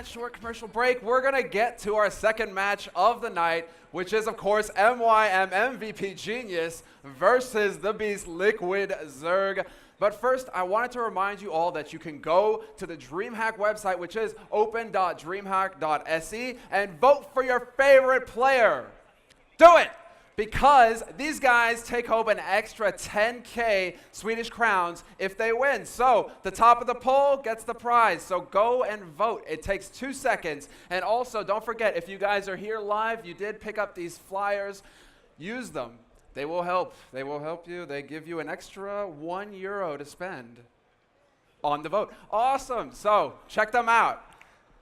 that short commercial break, we're going to get to our second match of the night, which is, of course, MYM MVP Genius versus the Beast Liquid Zerg. But first, I wanted to remind you all that you can go to the DreamHack website, which is open.dreamhack.se, and vote for your favorite player. Do it! Because these guys take home an extra 10K Swedish crowns if they win. So the top of the poll gets the prize. So go and vote. It takes 2 seconds. And also, don't forget, if you guys are here live, you did pick up these flyers, use them. They will help. They will help you. They give you an extra €1 to spend on the vote. Awesome. So check them out.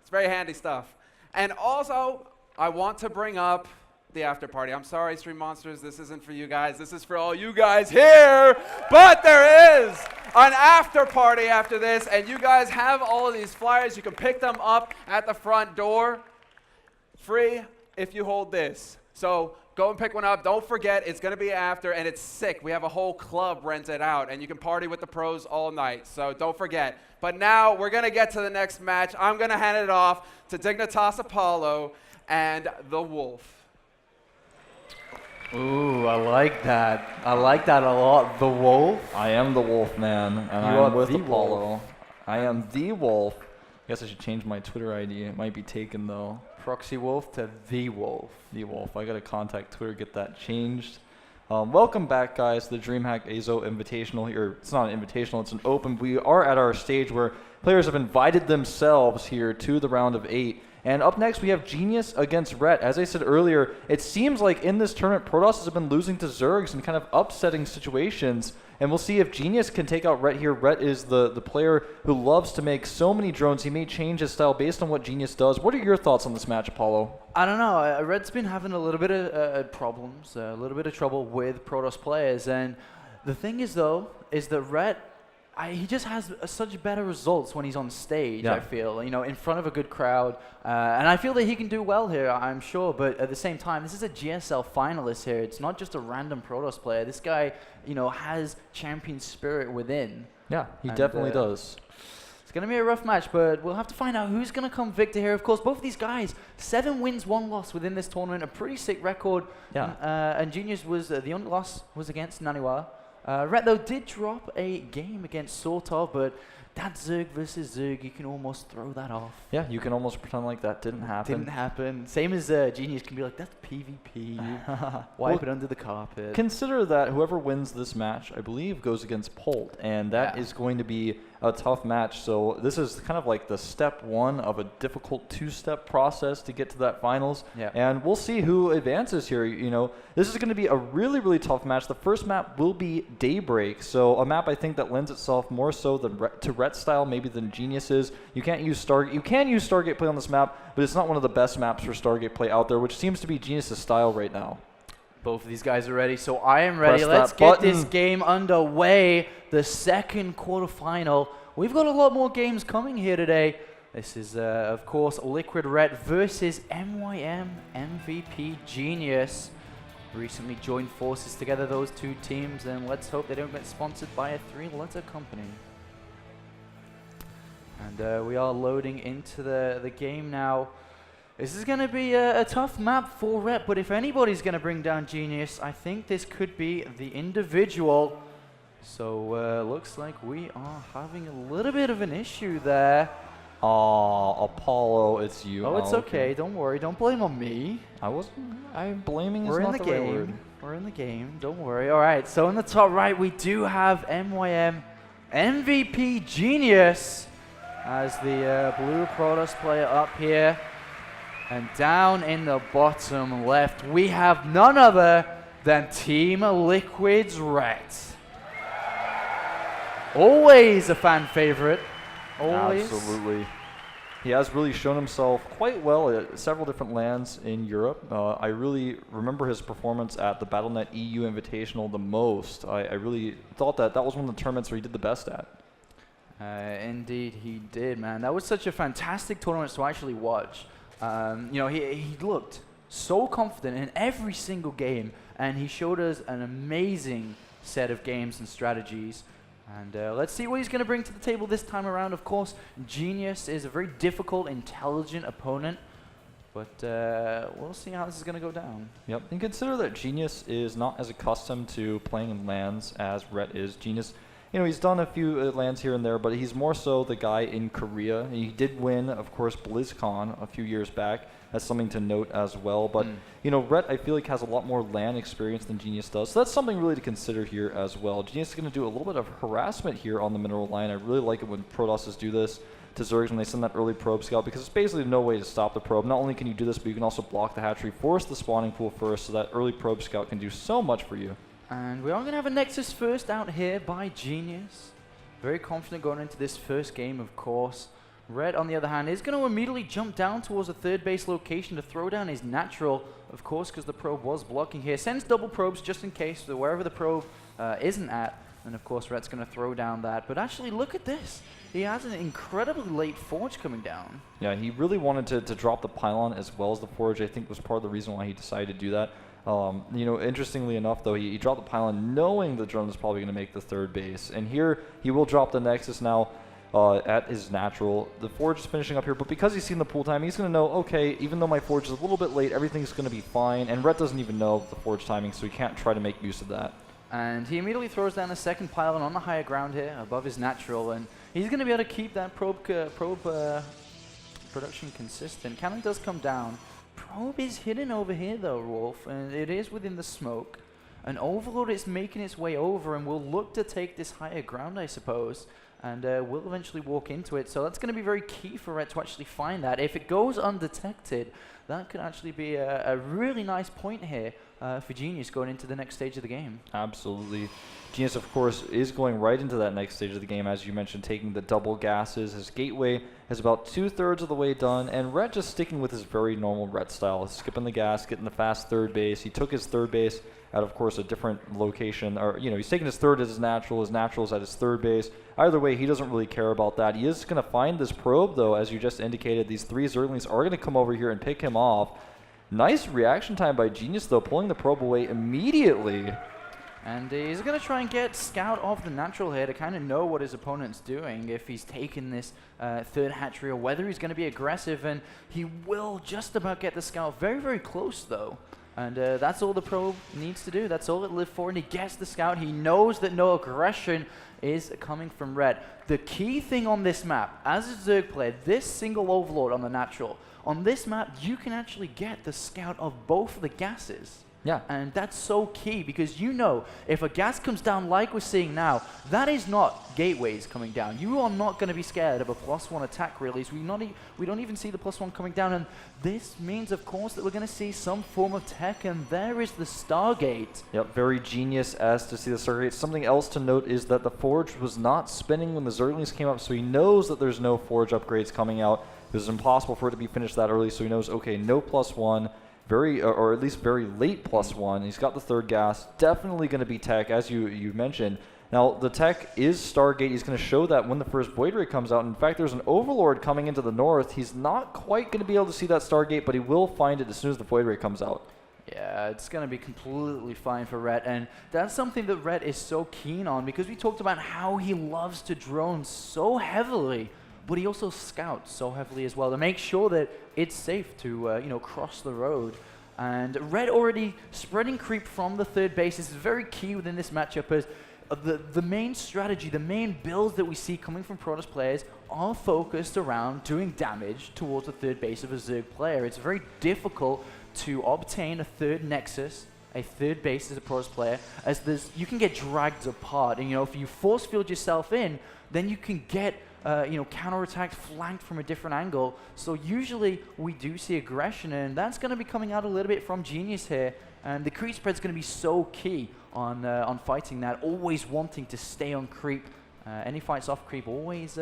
It's very handy stuff. And also, I want to bring up the after party. I'm sorry, Stream Monsters, this isn't for you guys. This is for all you guys here. But there is an after party after this, and you guys have all of these flyers. You can pick them up at the front door. Free if you hold this. So go and pick one up. Don't forget, it's going to be after, and it's sick. We have a whole club rented out, and you can party with the pros all night. So don't forget. But now we're going to get to the next match. I'm going to hand it off to Dignitas Apollo and the Wolf. Ooh, I like that. I like that a lot. The Wolf. I am the Wolf, man, and You are I'm with the Apollo. Wolf. I am the Wolf. I guess I should change my Twitter ID. It might be taken though. Proxy Wolf to the Wolf. The Wolf. I gotta contact Twitter, get that changed. Welcome back, guys, to the DreamHack EIZO Invitational here. It's not an invitational, it's an open. We are at our stage where players have invited themselves here to the round of 8. And up next, we have Genius against Rhett. As I said earlier, it seems like in this tournament, Protoss have been losing to Zergs in kind of upsetting situations. And we'll see if Genius can take out Rhett here. Rhett is the player who loves to make so many drones. He may change his style based on what Genius does. What are your thoughts on this match, Apollo? I don't know. Red's been having a little bit of problems, a little bit of trouble with Protoss players. And the thing is, though, is that Red, he just has such better results when he's on stage, I feel, in front of a good crowd. And I feel that he can do well here, I'm sure. But at the same time, this is a GSL finalist here. It's not just a random Protoss player. This guy, has champion spirit within. Yeah, he definitely does. It's going to be a rough match, but we'll have to find out who's going to come victor here. Of course, both of these guys, 7 wins, 1 loss within this tournament. A pretty sick record. Yeah. And Genius was, the only loss was against Naniwa. Rhett, though, did drop a game against Sortov, but that Zerg versus Zerg, you can almost throw that off. Yeah, you can almost pretend like that didn't happen. Didn't happen. Same as Genius can be like, that's PvP. Wipe it under the carpet. Consider that whoever wins this match, I believe, goes against Polt, and that is going to be a tough match. So this is kind of like the step 1 of a difficult 2-step process to get to that finals. Yeah. And we'll see who advances here. This is going to be a really, really tough match. The first map will be Daybreak, so a map I think that lends itself more so to Rhett style maybe than Genius is. You can use Stargate play on this map, but it's not one of the best maps for Stargate play out there, which seems to be Genius's style right now. Both of these guys are ready, so I am ready. Let's get this game underway. The second quarterfinal. We've got a lot more games coming here today. This is, of course, Liquid Red versus MYM MVP Genius. Recently joined forces together, those two teams, and let's hope they don't get sponsored by a 3-letter company. And we are loading into the game now. This is going to be a tough map for Rep, but if anybody's going to bring down Genius, I think this could be the individual. So looks like we are having a little bit of an issue there. Aw, Apollo, it's you. Oh, it's okay. Don't worry. Don't blame on me. I'm blaming is not the right word. We're in the game. Don't worry. All right. So in the top right, we do have MYM MVP Genius as the blue Protoss player up here. And down in the bottom left, we have none other than Team Liquid's Ret. Always a fan favorite. Always. Absolutely. He has really shown himself quite well at several different lands in Europe. I really remember his performance at the Battle.net EU Invitational the most. I really thought that was one of the tournaments where he did the best at. Indeed, he did, man. That was such a fantastic tournament to actually watch. He looked so confident in every single game, and he showed us an amazing set of games and strategies. And let's see what he's going to bring to the table this time around. Of course, Genius is a very difficult, intelligent opponent. But we'll see how this is going to go down. Yep, and consider that Genius is not as accustomed to playing in lands as Rhett is. Genius, you know, he's done a few lands here and there, but he's more so the guy in Korea. He did win, of course, BlizzCon a few years back. That's something to note as well. But, you know, Rhett, I feel like, has a lot more LAN experience than Genius does. So that's something really to consider here as well. Genius is going to do a little bit of harassment here on the mineral line. I really like it when Protosses do this to Zergs when they send that early probe scout, because it's basically no way to stop the probe. Not only can you do this, but you can also block the hatchery, force the spawning pool first, so that early probe scout can do so much for you. And we are going to have a Nexus first out here by Genius. Very confident going into this first game, of course. Red, on the other hand, is going to immediately jump down towards a third base location to throw down his natural, of course, because the probe was blocking here. Sends double probes just in case, so wherever the probe isn't at. And of course, Red's going to throw down that. But actually, look at this. He has an incredibly late forge coming down. Yeah, he really wanted to drop the pylon as well as the forge. I think was part of the reason why he decided to do that. You know, interestingly enough, though, he dropped the pylon knowing the drone is probably going to make the third base. And here, he will drop the Nexus now at his natural. The forge is finishing up here, but because he's seen the pool time, he's going to know, okay, even though my forge is a little bit late, everything's going to be fine. And Rhett doesn't even know the forge timing, so he can't try to make use of that. And he immediately throws down a second pylon on the higher ground here, above his natural, and he's going to be able to keep that probe production consistent. Cannon does come down. Probe is hidden over here though, Rolf, and it is within the smoke. An Overlord is making its way over and will look to take this higher ground, I suppose, and will eventually walk into it. So that's going to be very key for Red to actually find that. If it goes undetected, that could actually be a really nice point here for Genius going into the next stage of the game. Absolutely. Genius, of course, is going right into that next stage of the game, as you mentioned, taking the double gases. His gateway is about 2/3 of the way done, and Rhett just sticking with his very normal Rhett style, skipping the gas, getting the fast third base. He took his third base at, of course, a different location, or, you know, he's taking his third as his natural's at his third base. Either way, he doesn't really care about that. He is going to find this probe, though, as you just indicated. These three Zerglings are going to come over here and pick him off. Nice reaction time by Genius, though, pulling the probe away immediately. And he's going to try and get Scout off the natural here to kind of know what his opponent's doing, if he's taking this third hatchery or whether he's going to be aggressive. And he will just about get the Scout very, very close, though. And that's all the probe needs to do. That's all it lived for. And he gets the Scout. He knows that no aggression is coming from Red. The key thing on this map, as a Zerg player, this single Overlord on the natural, on this map, you can actually get the Scout of both of the gases. Yeah. And that's so key, because you know, if a gas comes down like we're seeing now, that is not gateways coming down. You are not going to be scared of a +1 attack release. We don't even see the +1 coming down, and this means, of course, that we're going to see some form of tech, and there is the Stargate. Yep, very Genius-esque to see the Stargate. Something else to note is that the Forge was not spinning when the Zerglings came up, so he knows that there's no Forge upgrades coming out. It was impossible for it to be finished that early, so he knows, okay, no +1. Or at least very late +1. He's got the third gas. Definitely going to be tech, as you mentioned. Now, the tech is Stargate. He's going to show that when the first Void Ray comes out. In fact, there's an Overlord coming into the north. He's not quite going to be able to see that Stargate, but he will find it as soon as the Void Ray comes out. Yeah, it's going to be completely fine for Rhett, and that's something that Rhett is so keen on, because we talked about how he loves to drone so heavily, but he also scouts so heavily as well to make sure that it's safe to you know, cross the road. And Red already spreading creep from the third base is very key within this matchup, as the main strategy, the main builds that we see coming from Protoss players are focused around doing damage towards the third base of a Zerg player. It's very difficult to obtain a third Nexus, a third base as a Protoss player, as you can get dragged apart. And, you know, if you force field yourself in, then you can get you know, counterattacked, flanked from a different angle. So usually we do see aggression, and that's going to be coming out a little bit from Genius here. And the creep spread is going to be so key on fighting that, always wanting to stay on creep. Any fights off creep always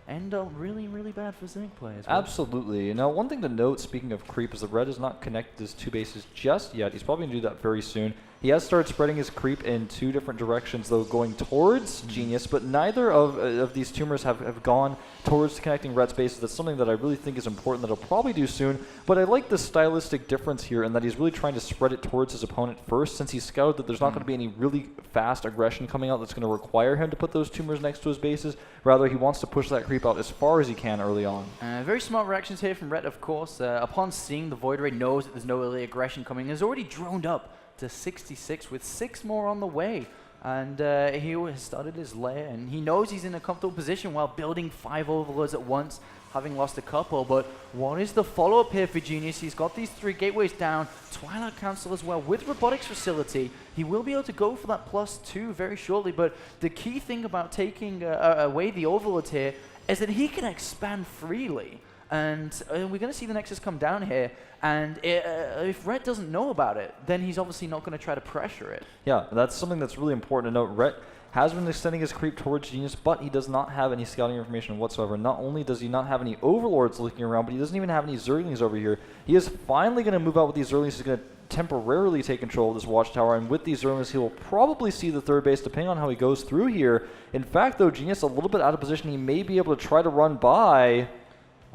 end up really, really bad for Zerg players. Absolutely. Now, one thing to note, speaking of creep, is that Red is not connected his two bases just yet. He's probably going to do that very soon. He has started spreading his creep in 2 different directions, though, going towards Genius, but neither of these tumors have gone towards connecting Rhett's bases. That's something that I really think is important that he'll probably do soon, but I like the stylistic difference here in that he's really trying to spread it towards his opponent first, since he's scouted that there's not going to be any really fast aggression coming out that's going to require him to put those tumors next to his bases. Rather, he wants to push that creep out as far as he can early on. Very smart reactions here from Rhett, of course. Upon seeing the Void Ray, knows that there's no early aggression coming. He's already droned up to 66 with 6 more on the way. And he has started his lair, and he knows he's in a comfortable position while building 5 overlords at once, having lost a couple. But what is the follow-up here for Genius? He's got these 3 gateways down, Twilight Council as well, with Robotics Facility. He will be able to go for that +2 very shortly, but the key thing about taking away the overlords here is that he can expand freely. And we're going to see the Nexus come down here, and if Rhett doesn't know about it, then he's obviously not going to try to pressure it. Yeah, that's something that's really important to note. Rhett has been extending his creep towards Genius, but he does not have any scouting information whatsoever. Not only does he not have any Overlords looking around, but he doesn't even have any Zerglings over here. He is finally going to move out with these Zerglings. He's going to temporarily take control of this watchtower, and with these Zerglings, he will probably see the 3rd base, depending on how he goes through here. In fact, though, Genius a little bit out of position. He may be able to try to run by.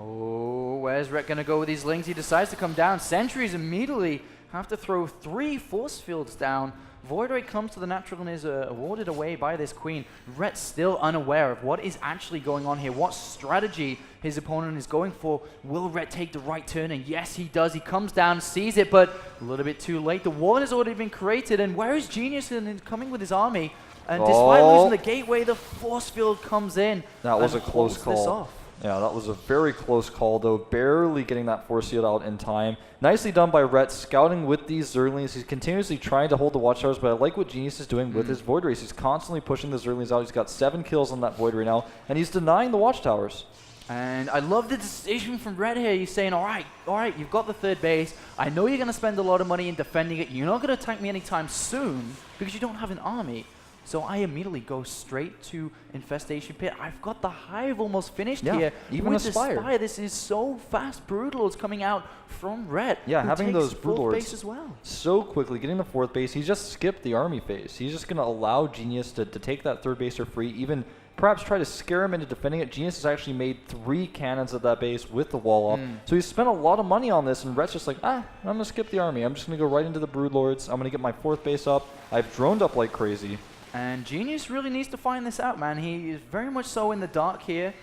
Oh, where's Rhett going to go with these Lings? He decides to come down. Sentries immediately have to throw 3 force fields down. Void Ray comes to the natural and is awarded away by this Queen. Rhett's still unaware of what is actually going on here, what strategy his opponent is going for. Will Rhett take the right turn? And yes, he does. He comes down, sees it, but a little bit too late. The wall has already been created, and where is Genius coming with his army? And despite losing the gateway, the force field comes in. That was a close this call. off. Yeah, that was a very close call, though, barely getting that force field out in time. Nicely done by Rhett, scouting with these Zerglings. He's continuously trying to hold the watchtowers, but I like what Genius is doing with his Void Rays. He's constantly pushing the Zerglings out. He's got 7 kills on that Void Ray now, and he's denying the watchtowers. And I love the decision from Rhett here. He's saying, all right, you've got the 3rd base. I know you're going to spend a lot of money in defending it. You're not going to attack me anytime soon because you don't have an army. So I immediately go straight to Infestation Pit. I've got the Hive almost finished here. Even with a Spire. This is so fast. Broodlords coming out from Rhett. Yeah, who having takes those 4th Broodlords base as well. so quickly, getting the 4th base. He just skipped the army phase. He's just going to allow Genius to take that 3rd base for free, even perhaps try to scare him into defending it. Genius has actually made 3 cannons at that base with the wall up. So he's spent a lot of money on this, and Rhett's just like, I'm going to skip the army. I'm just going to go right into the Broodlords. I'm going to get my 4th base up. I've droned up like crazy. And Genius really needs to find this out, man. He is very much so in the dark here.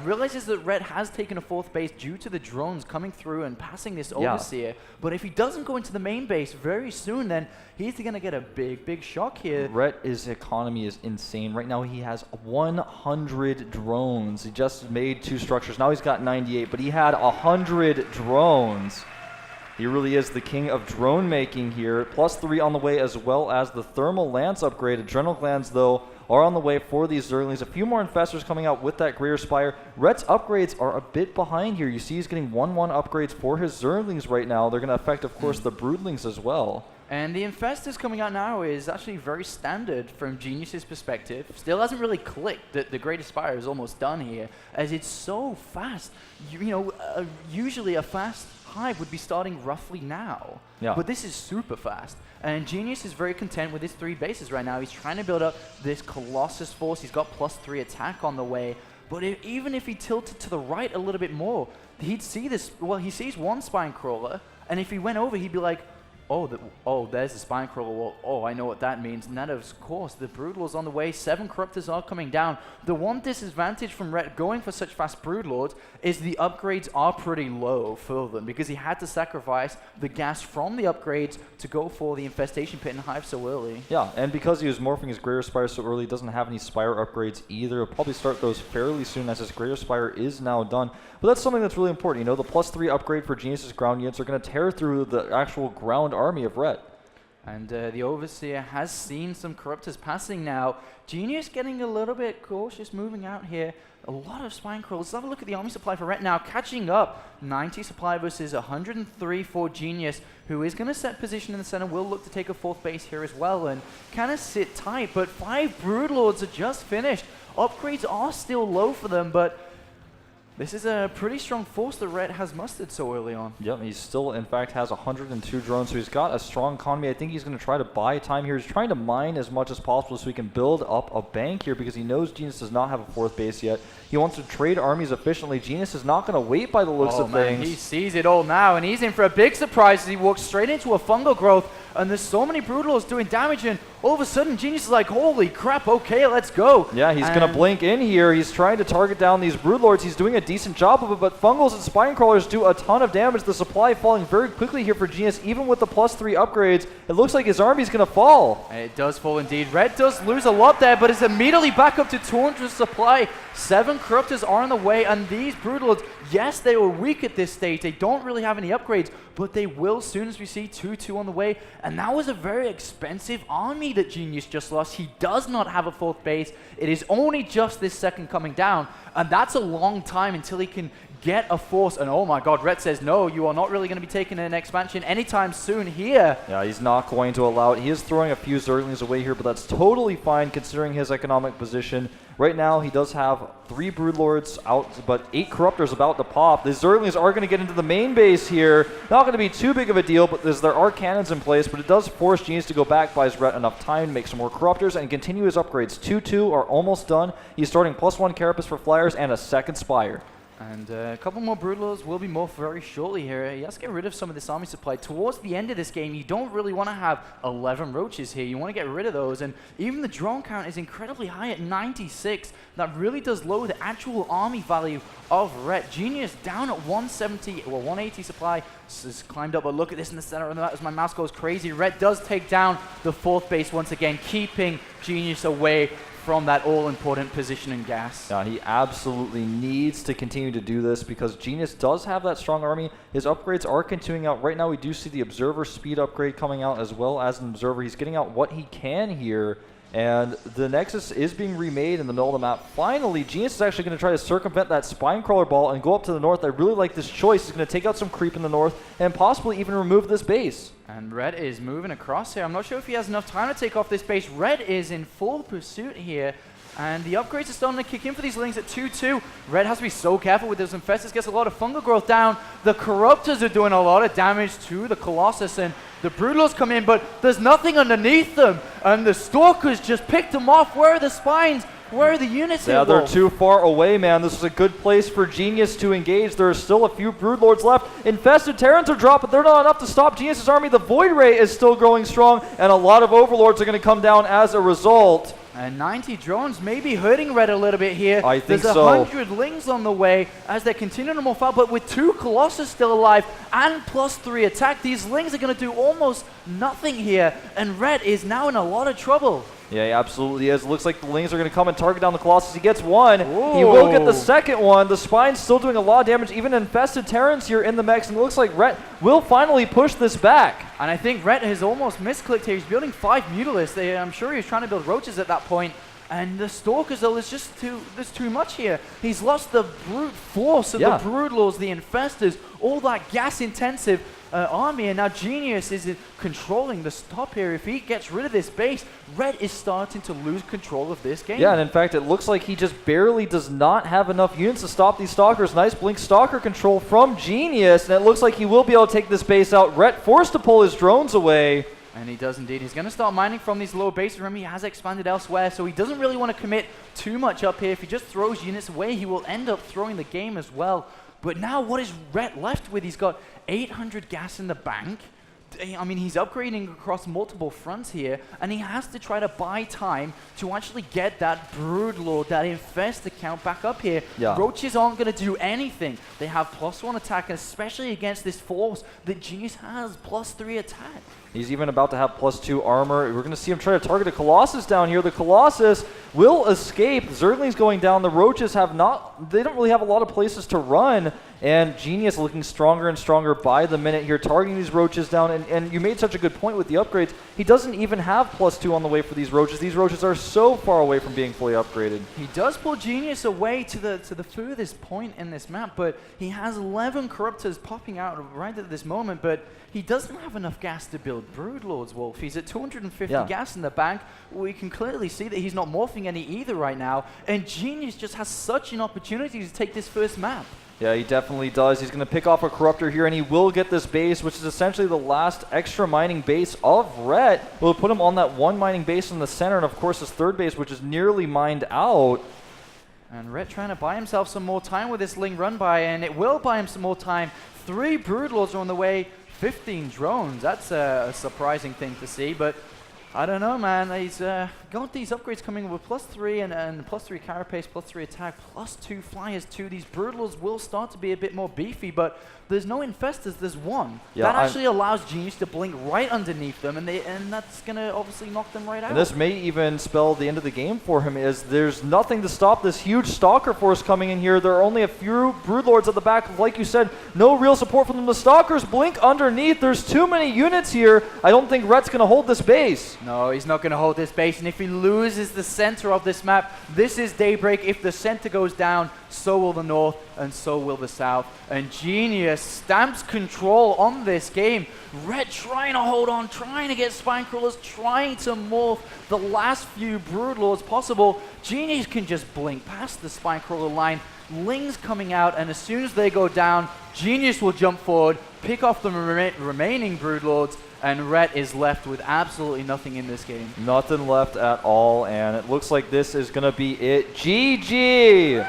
Realizes that Rhett has taken a 4th base due to the drones coming through and passing this Overseer. But if he doesn't go into the main base very soon, then he's going to get a big shock here. Rhett's economy is insane. Right now he has 100 drones. He just made 2 structures. Now he's got 98, but he had 100 drones. He really is the king of drone making here. +3 on the way, as well as the Thermal Lance upgrade. Adrenal Glands, though, are on the way for these Zerglings. A few more Infestors coming out with that Greater Spire. Rhett's upgrades are a bit behind here. You see he's getting 1/1 upgrades for his Zerglings right now. They're going to affect, of course, the Broodlings as well. And the Infestors coming out now is actually very standard from Genius's perspective. Still hasn't really clicked that the Greater Spire is almost done here, as it's so fast. Usually a fast Hive would be starting roughly now. Yeah. But this is super fast. And Genius is very content with his 3 bases right now. He's trying to build up this Colossus force. He's got +3 attack on the way. But even if he tilted to the right a little bit more, he'd see this. Well, he sees 1 Spine Crawler, and if he went over, he'd be like, there's the Spine Crawler wall. Oh, I know what that means. And that, of course, the Broodlords on the way. 7 Corruptors are coming down. The one disadvantage from Rhett going for such fast Broodlords is the upgrades are pretty low for them, because he had to sacrifice the gas from the upgrades to go for the Infestation Pit and Hive so early. Yeah, and because he was morphing his Greater Spire so early, he doesn't have any Spire upgrades either. He'll probably start those fairly soon, as his Greater Spire is now done. But that's something that's really important. The +3 upgrade for Genius's ground units are going to tear through the actual ground army of Rhett. And the Overseer has seen some Corruptors passing now. Genius getting a little bit cautious moving out here. A lot of Spine Crawlers. Let's have a look at the army supply for Rhett now. Catching up. 90 supply versus 103 for Genius, who is going to set position in the center. Will look to take a 4th base here as well and kind of sit tight. But 5 Broodlords are just finished. Upgrades are still low for them, but This is a pretty strong force that Red has mustered so early on. Yep, he still, in fact, has 102 drones, so he's got a strong economy. I think he's going to try to buy time here. He's trying to mine as much as possible so he can build up a bank here because he knows Genius does not have a 4th base yet. He wants to trade armies efficiently. Genius is not going to wait by the looks of things. He sees it all now, and he's in for a big surprise as he walks straight into a fungal growth, and there's so many Broodlords doing damage, and all of a sudden, Genius is like, holy crap, okay, let's go. Yeah, he's going to blink in here. He's trying to target down these Broodlords. He's doing a decent job of it, but Fungals and Spine Crawlers do a ton of damage. The supply falling very quickly here for Genius, even with the +3 upgrades. It looks like his army's going to fall. It does fall indeed. Red does lose a lot there, but it's immediately back up to 200 supply. 7 Corruptors are on the way, and these Broodlords, yes, they were weak at this stage. They don't really have any upgrades, but they will soon as we see 2-2 on the way. And that was a very expensive army that Genius just lost. He does not have a 4th base. It is only just this second coming down, and that's a long time until he can get a force. And oh my god, Red says, no, you are not really going to be taking an expansion anytime soon here. Yeah, he's not going to allow it. He is throwing a few Zerglings away here, but that's totally fine considering his economic position. Right now, he does have 3 Broodlords out, but 8 Corruptors about to pop. The Zerglings are going to get into the main base here. Not going to be too big of a deal, but there are cannons in place, but it does force Genius to go back, buys Rhett enough time to make some more Corruptors and continue his upgrades. 2-2 are almost done. He's starting +1 Carapace for Flyers and a 2nd Spire. And a couple more Broodlords will be morphed very shortly here. He has to get rid of some of this army supply. Towards the end of this game, you don't really want to have 11 Roaches here. You want to get rid of those. And even the drone count is incredibly high at 96. That really does lower the actual army value of Ret. Genius down at 170, well, 180 supply. Has climbed up, but look at this in the center of that as my mouse goes crazy. Ret does take down the 4th base once again, keeping Genius away from that all-important position in gas. Yeah, he absolutely needs to continue to do this because Genius does have that strong army. His upgrades are continuing out. Right now we do see the Observer speed upgrade coming out as well as an Observer. He's getting out what he can here. And the Nexus is being remade in the middle of the map. Finally, Genius is actually going to try to circumvent that Spinecrawler ball and go up to the north. I really like this choice. He's going to take out some creep in the north and possibly even remove this base. And Red is moving across here. I'm not sure if he has enough time to take off this base. Red is in full pursuit here. And the upgrades are starting to kick in for these Lings at 2-2. Red has to be so careful with those Infestors. Gets a lot of fungal growth down. The Corruptors are doing a lot of damage to the Colossus. And the Broodlords come in, but there's nothing underneath them. And the Stalkers just picked them off. Where are the spines? Where are the units Yeah, involved? they're too far away, man. This is a good place for Genius to engage. There are still a few Broodlords left. Infested Terrans are dropped, but they're not enough to stop Genius's army. The Void Ray is still growing strong, and a lot of Overlords are going to come down as a result. And 90 drones may be hurting Red a little bit here. I think There's so. 100 Lings on the way as they continue to morph out, but with 2 Colossus still alive and +3 attack, these Lings are going to do almost nothing here, and Red is now in a lot of trouble. Yeah, he absolutely is. Looks like the Lings are going to come and target down the Colossus. He gets one. He will get the second one. The Spine's still doing a lot of damage. Even Infested Terrans here in the mechs, and it looks like Rhett will finally push this back. And I think Red has almost misclicked here. He's building 5 Mutalisks. I'm sure he was trying to build Roaches at that point. And the Stalkers, though, there's too much here. He's lost the brute force of the Broodlords, the Infestors, all that gas-intensive army, and now Genius is controlling the stop here. If he gets rid of this base, Red is starting to lose control of this game. Yeah, and in fact, it looks like he just barely does not have enough units to stop these Stalkers. Nice Blink Stalker control from Genius, and it looks like he will be able to take this base out. Rhett forced to pull his drones away. And he does indeed. He's going to start mining from these lower bases. Remember, he has expanded elsewhere, so he doesn't really want to commit too much up here. If he just throws units away, he will end up throwing the game as well. But now what is Rhett left with? He's got 800 gas in the bank. I mean, he's upgrading across multiple fronts here, and he has to try to buy time to actually get that Broodlord, that Infest account back up here. Yeah. Roaches aren't going to do anything. They have +1 attack, and especially against this force that Genius has, +3 attack. He's even about to have +2 armor. We're going to see him try to target a Colossus down here. The Colossus will escape. Zergling's going down. The Roaches have not, they don't really have a lot of places to run. And Genius looking stronger and stronger by the minute here, targeting these roaches down. And you made such a good point with the upgrades. He doesn't even have +2 on the way for these roaches. These roaches are so far away from being fully upgraded. He does pull Genius away to the furthest point in this map, but he has 11 Corruptors popping out right at this moment, but he doesn't have enough gas to build Broodlords, Wolf. He's at 250 gas in the bank. We can clearly see that he's not morphing any either right now, and Genius just has such an opportunity to take this first map. Yeah, he definitely does. He's going to pick off a Corruptor here, and he will get this base, which is essentially the last extra mining base of Rhett. Will put him on that one mining base in the center, and of course his third base, which is nearly mined out. And Rhett trying to buy himself some more time with this Ling run by, and it will buy him some more time. 3 Broodlords are on the way, 15 drones. That's a surprising thing to see, but I don't know, man. He's got these upgrades coming with +3 and +3 carapace, +3 attack, +2 flyers too. These Broodlords will start to be a bit more beefy, but there's no infestors. There's one. Yeah, that actually allows Genius to blink right underneath them, and that's going to obviously knock them right out. And this may even spell the end of the game for him, as there's nothing to stop this huge Stalker force coming in here. There are only a few Broodlords at the back. Like you said, no real support from them. The Stalkers blink underneath. There's too many units here. I don't think Rhett's going to hold this base. No, he's not going to hold this base, and if he loses the center of this map, this is Daybreak. If the center goes down, so will the north, and so will the south. And Genius stamps control on this game. Rhett trying to hold on, trying to get Spine Crawlers, trying to morph the last few Broodlords possible. Genius can just blink past the Spine Crawler line. Ling's coming out, and as soon as they go down, Genius will jump forward, pick off the remaining Broodlords, and Rhett is left with absolutely nothing in this game. Nothing left at all, and it looks like this is going to be it. GG!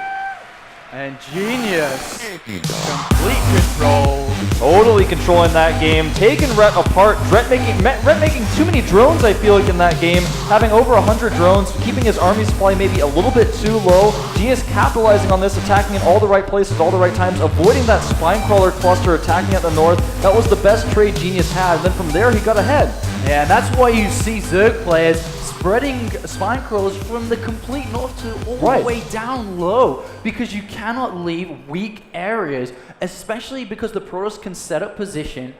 And Genius, complete control. Totally controlling that game, taking Rhett apart. Rhett making too many drones, I feel like, in that game. Having over 100 drones, keeping his army supply maybe a little bit too low. Genius capitalizing on this, attacking in all the right places, all the right times, avoiding that Spine Crawler cluster, attacking at the north. That was the best trade Genius had, and then from there he got ahead. Yeah, and that's why you see Zerg players spreading Spine Crawlers from the complete north to all the way down low, because you cannot leave weak areas, especially because the Protoss can set up position.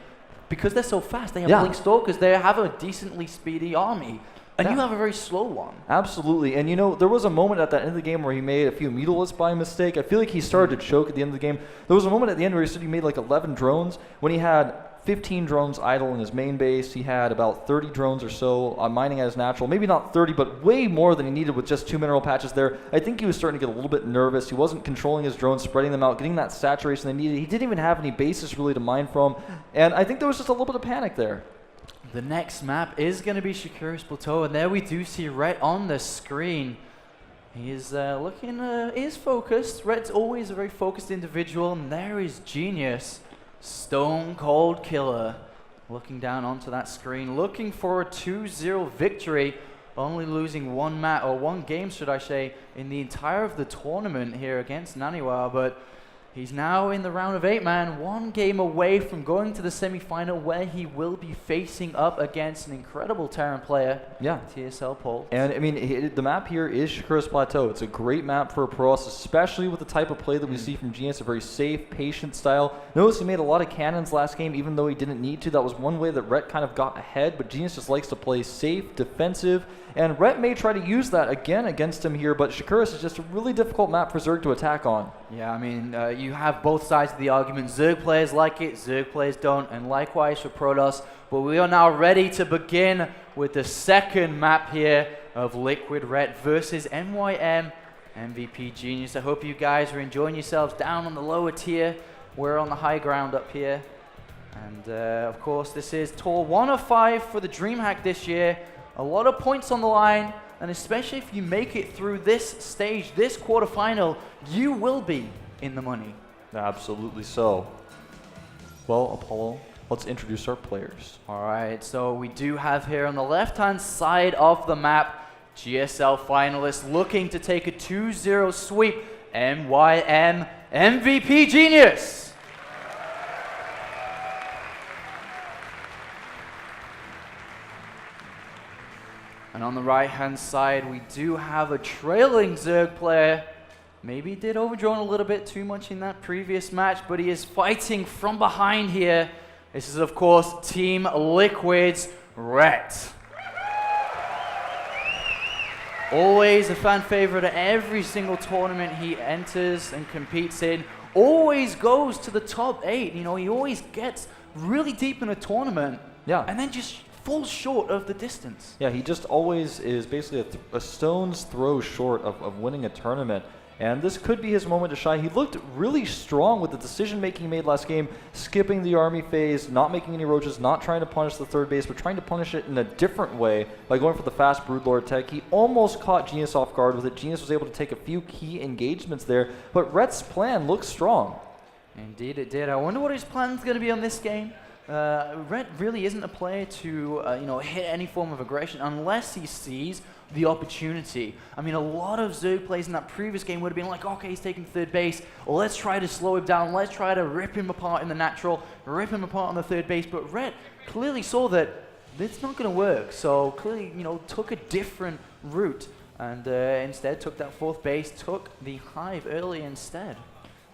Because they're so fast, they have Blink Stalkers, they have a decently speedy army, and you have a very slow one. Absolutely, and you know, there was a moment at the end of the game where he made a few mutilates by mistake. I feel like he started to choke at the end of the game. There was a moment at the end where he said he made like 11 drones, when he had 15 drones idle in his main base. He had about 30 drones or so mining at his natural. Maybe not 30, but way more than he needed with just 2 mineral patches there. I think he was starting to get a little bit nervous. He wasn't controlling his drones, spreading them out, getting that saturation they needed. He didn't even have any bases really to mine from. And I think there was just a little bit of panic there. The next map is going to be Shakura's Plateau, and there we do see Rhett on the screen. He is is focused. Rhett's always a very focused individual, and there is Genius. Stone Cold Killer looking down onto that screen, looking for a 2-0 victory, only losing one game, should I say, in the entire of the tournament here against Naniwa, but he's now in the round of 8, man. 1 game away from going to the semi-final, where he will be facing up against an incredible Terran player, TSL Paul. And I mean, the map here is Shakura's Plateau. It's a great map for a Protoss, especially with the type of play that we see from Genius, a very safe, patient style. Notice he made a lot of cannons last game, even though he didn't need to. That was one way that Rhett kind of got ahead, but Genius just likes to play safe, defensive, and Rhett may try to use that again against him here, but Shakura's is just a really difficult map for Zerg to attack on. Yeah, I mean, you have both sides of the argument. Zerg players like it, Zerg players don't, and likewise for Protoss. But we are now ready to begin with the second map here of Liquid Red versus NYM MVP Genius. I hope you guys are enjoying yourselves down on the lower tier. We're on the high ground up here. And of course, this is tour 1 of 5 for the DreamHack this year. A lot of points on the line, and especially if you make it through this stage, this quarterfinal, you will be in the money. Absolutely so. Well, Apollo, let's introduce our players. All right, so we do have here on the left-hand side of the map, GSL finalists looking to take a 2-0 sweep, NYM MVP Genius. And on the right-hand side, we do have a trailing Zerg player, Maybe he did overdrawn a little bit too much in that previous match, but he is fighting from behind here. This is, of course, Team Liquid's Rhett. Always a fan favorite at every single tournament he enters and competes in. Always goes to the top 8. You know, he always gets really deep in a tournament. Yeah. And then just falls short of the distance. Yeah, he just always is basically a stone's throw short of winning a tournament. And this could be his moment to shine. He looked really strong with the decision-making he made last game, skipping the army phase, not making any roaches, not trying to punish the third base, but trying to punish it in a different way by going for the fast Broodlord tech. He almost caught Genius off guard with it. Genius was able to take a few key engagements there, but Rhett's plan looks strong. Indeed it did. I wonder what his plan's going to be on this game. Rhett really isn't a player to hit any form of aggression unless he sees the opportunity. I mean, a lot of Zerg plays in that previous game would have been like, okay, he's taking third base, let's try to slow him down, let's try to rip him apart in the natural, rip him apart on the third base, but Rhett clearly saw that it's not going to work, so clearly, took a different route, and instead took that fourth base, took the hive early instead.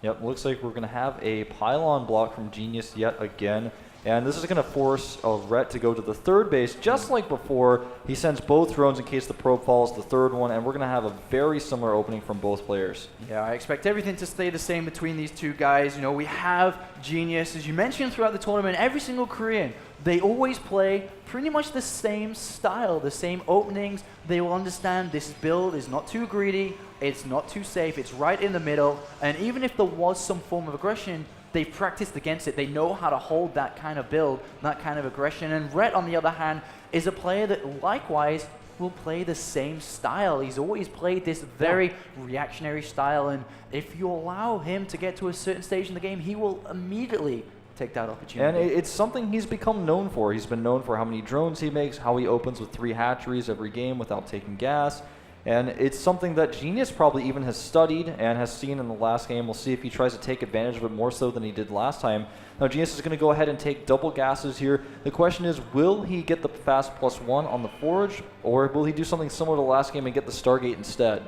Yep, looks like we're going to have a pylon block from Genius yet again. And this is going to force Rhett to go to the third base, just like before. He sends both drones in case the probe falls, the third one, and we're going to have a very similar opening from both players. Yeah, I expect everything to stay the same between these two guys. We have Genius, as you mentioned throughout the tournament, every single Korean, they always play pretty much the same style, the same openings. They will understand this build is not too greedy, it's not too safe, it's right in the middle, and even if there was some form of aggression, they've practiced against it. They know how to hold that kind of build, that kind of aggression. And Rhett, on the other hand, is a player that likewise will play the same style. He's always played this very reactionary style. And if you allow him to get to a certain stage in the game, he will immediately take that opportunity. And it's something he's become known for. He's been known for how many drones he makes, how he opens with 3 hatcheries every game without taking gas. And it's something that Genius probably even has studied and has seen in the last game. We'll see if he tries to take advantage of it more so than he did last time. Now, Genius is going to go ahead and take double gases here. The question is, will he get the fast +1 on the forge, or will he do something similar to last game and get the Stargate instead?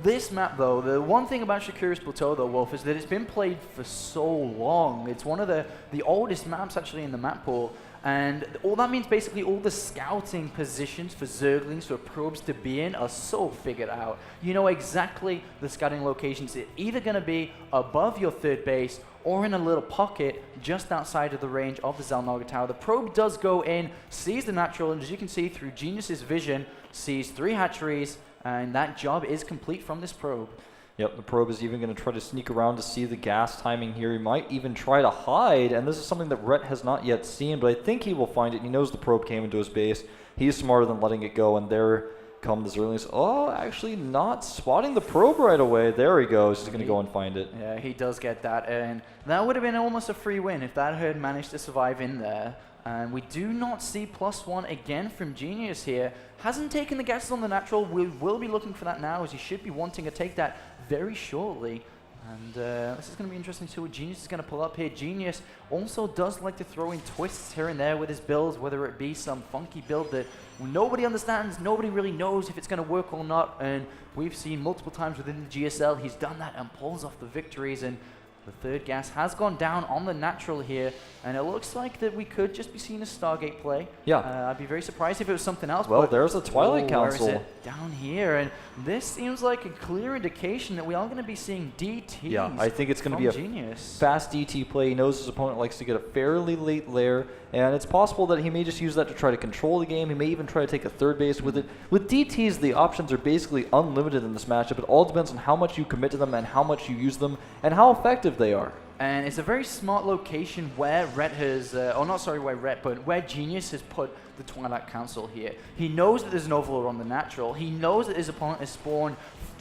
This map, though, the one thing about Shakira's Plateau, though, Wolf, is that it's been played for so long. It's one of the oldest maps, actually, in the map pool. And all that means basically all the scouting positions for Zerglings, for probes to be in, are so figured out. You know exactly the scouting locations. It's either going to be above your third base or in a little pocket just outside of the range of the Zalnaga Tower. The probe does go in, sees the natural, and as you can see through Genius's vision, sees 3 hatcheries, and that job is complete from this probe. Yep, the probe is even going to try to sneak around to see the gas timing here. He might even try to hide, and this is something that Rhett has not yet seen, but I think he will find it. He knows the probe came into his base. He's smarter than letting it go, and there come the Zerglings. Oh, actually not spotting the probe right away. There he goes. He's going to go and find it. Yeah, he does get that, and that would have been almost a free win if that had managed to survive in there. And we do not see +1 again from Genius here. Hasn't taken the gases on the natural. We will be looking for that now, as he should be wanting to take that very shortly. And this is going to be interesting to see what Genius is going to pull up here. Genius also does like to throw in twists here and there with his builds, whether it be some funky build that nobody understands, nobody really knows if it's going to work or not. And we've seen multiple times within the GSL, he's done that and pulls off the victories. And the third gas has gone down on the natural here, and it looks like that we could just be seeing a Stargate play. Yeah. I'd be very surprised if it was something else. Well, there's the Twilight Council. Where is it? Down here, and this seems like a clear indication that we are going to be seeing DTs. Yeah, I think it's going to be a Genius. fast DT play. He knows his opponent likes to get a fairly late lair, and it's possible that he may just use that to try to control the game. He may even try to take a third base with it. With DTs, the options are basically unlimited in this matchup. It all depends on how much you commit to them and how much you use them and how effective they are. And it's a very smart location where Rhett has, where Genius has put the Twilight Council here. He knows that there's an Overlord on the natural. He knows that his opponent is spawned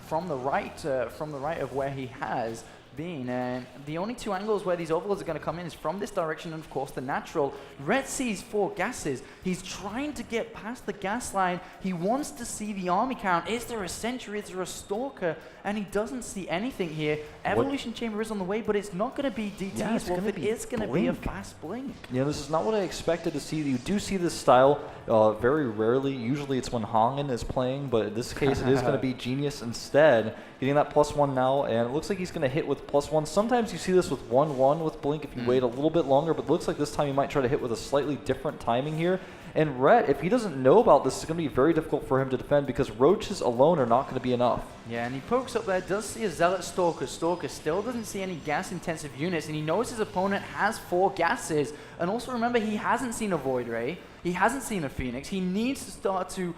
from the right of where he has been. And the only 2 angles where these Overlords are going to come in is from this direction and, of course, the natural. Rhett sees 4 gases. He's trying to get past the gas line. He wants to see the army count. Is there a sentry? Is there a stalker? And he doesn't see anything here. Evolution Chamber is on the way, but it's not going to be DTs. Yeah, it's going to be a fast blink. Yeah, this is not what I expected to see. You do see this style Very rarely, usually it's when Hangen is playing, but in this case it is going to be Genius instead, getting that +1 now, and it looks like he's going to hit with +1. Sometimes you see this with 1-1 with Blink if you wait a little bit longer, but it looks like this time he might try to hit with a slightly different timing here. And Rhett, if he doesn't know about this, it's going to be very difficult for him to defend because roaches alone are not going to be enough. Yeah, and he pokes up there, does see a Zealot Stalker. Stalker still doesn't see any gas-intensive units, and he knows his opponent has 4 gases. And also remember, he hasn't seen a Void Ray. He hasn't seen a Phoenix. He needs to start to,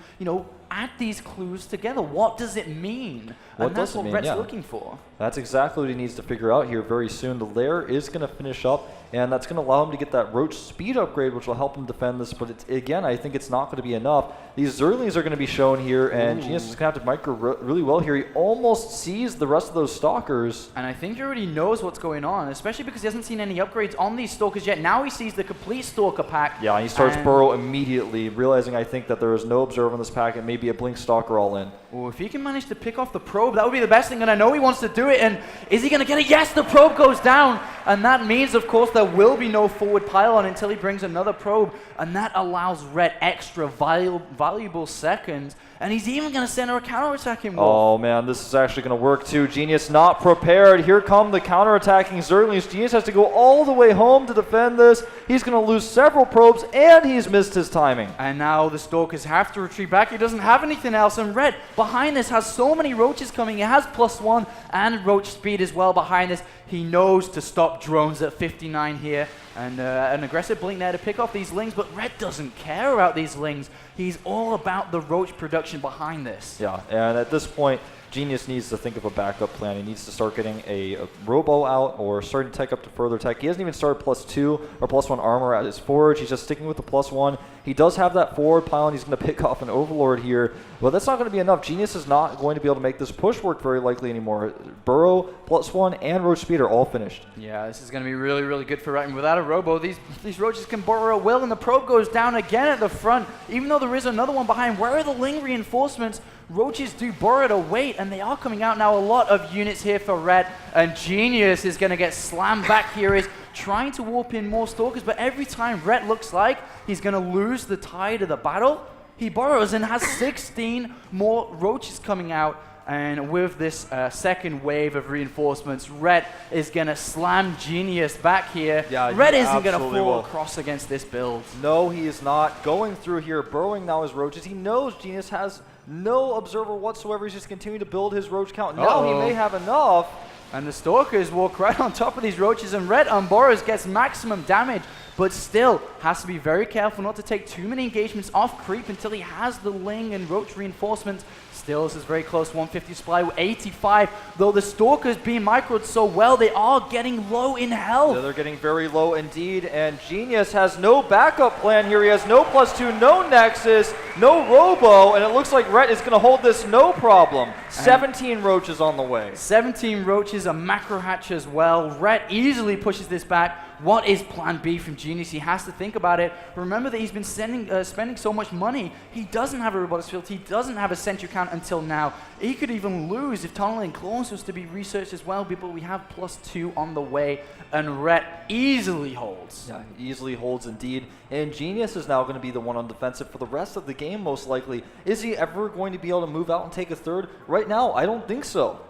add these clues together. What does it mean? And that's what Rhett's looking for. That's exactly what he needs to figure out here very soon. The lair is going to finish up, and that's going to allow him to get that Roach speed upgrade, which will help him defend this. But again, I think it's not going to be enough. These Zerlings are going to be shown here, and Genius is going to have to micro really well here. He almost sees the rest of those Stalkers. And I think he already knows what's going on, especially because he hasn't seen any upgrades on these Stalkers yet. Now he sees the complete Stalker pack. Yeah, he starts Burrow immediately, realizing I think that there is no Observer on this pack and maybe a Blink Stalker all in. Oh, if he can manage to pick off the probe, that would be the best thing, and I know he wants to do it, and is he going to get it? Yes, the probe goes down, and that means, of course, there will be no forward pylon until he brings another probe, and that allows Rhett extra valuable seconds, and he's even going to center a counterattack in Wolf. Oh man, this is actually going to work too. Genius not prepared. Here come the counterattacking Zerlings. Genius has to go all the way home to defend this. He's going to lose several probes, and he's missed his timing. And now the Stalkers have to retreat back. He doesn't have anything else, and Rhett behind this has so many roaches coming. He has +1 and roach speed as well behind this. He knows to stop drones at 59 here, and an aggressive Blink there to pick off these Lings, but Rhett doesn't care about these Lings. He's all about the roach production behind this. Yeah, and at this point, Genius needs to think of a backup plan. He needs to start getting a Robo out or starting to tech up to further tech. He hasn't even started +2 or +1 armor at his forge. He's just sticking with the +1. He does have that forward pylon. He's going to pick off an Overlord here, but that's not going to be enough. Genius is not going to be able to make this push work very likely anymore. Burrow, +1, and Roach Speed are all finished. Yeah, this is going to be really, really good for Rhett. Without a Robo, these roaches can borrow a will, and the probe goes down again at the front, even though there is another one behind. Where are the Ling reinforcements? Roaches do borrow to wait, and they are coming out now. A lot of units here for Rhett, and Genius is going to get slammed back here. Is trying to warp in more Stalkers, but every time Rhett looks like he's going to lose the tide of the battle, he borrows and has 16 more Roaches coming out. And with this second wave of reinforcements, Rhett is going to slam Genius back here. Yeah, Rhett isn't going to fall across against this build. No, he is not. Going through here, burrowing now his Roaches. He knows Genius has no Observer whatsoever. He's just continuing to build his Roach count. Now he may have enough. And the Stalkers walk right on top of these Roaches, and Rhett on Boros gets maximum damage, but still has to be very careful not to take too many engagements off creep until he has the Ling and Roach reinforcements. Still, this is very close, 150 supply with 85. Though the Stalkers being microed so well, they are getting low in health. Yeah, they're getting very low indeed, and Genius has no backup plan here. He has no +2, no Nexus, no Robo, and it looks like Rhett is going to hold this no problem. 17 Roaches on the way. 17 Roaches, a macro hatch as well. Rhett easily pushes this back. What is plan B from Genius? He has to think about it. Remember that he's been spending so much money. He doesn't have a robotics field. He doesn't have a sentry count until now. He could even lose if Tunneling Claws was to be researched as well, but we have +2 on the way, and Rhett easily holds. Yeah, easily holds indeed. And Genius is now going to be the one on defensive for the rest of the game, most likely. Is he ever going to be able to move out and take a third? Right now, I don't think so.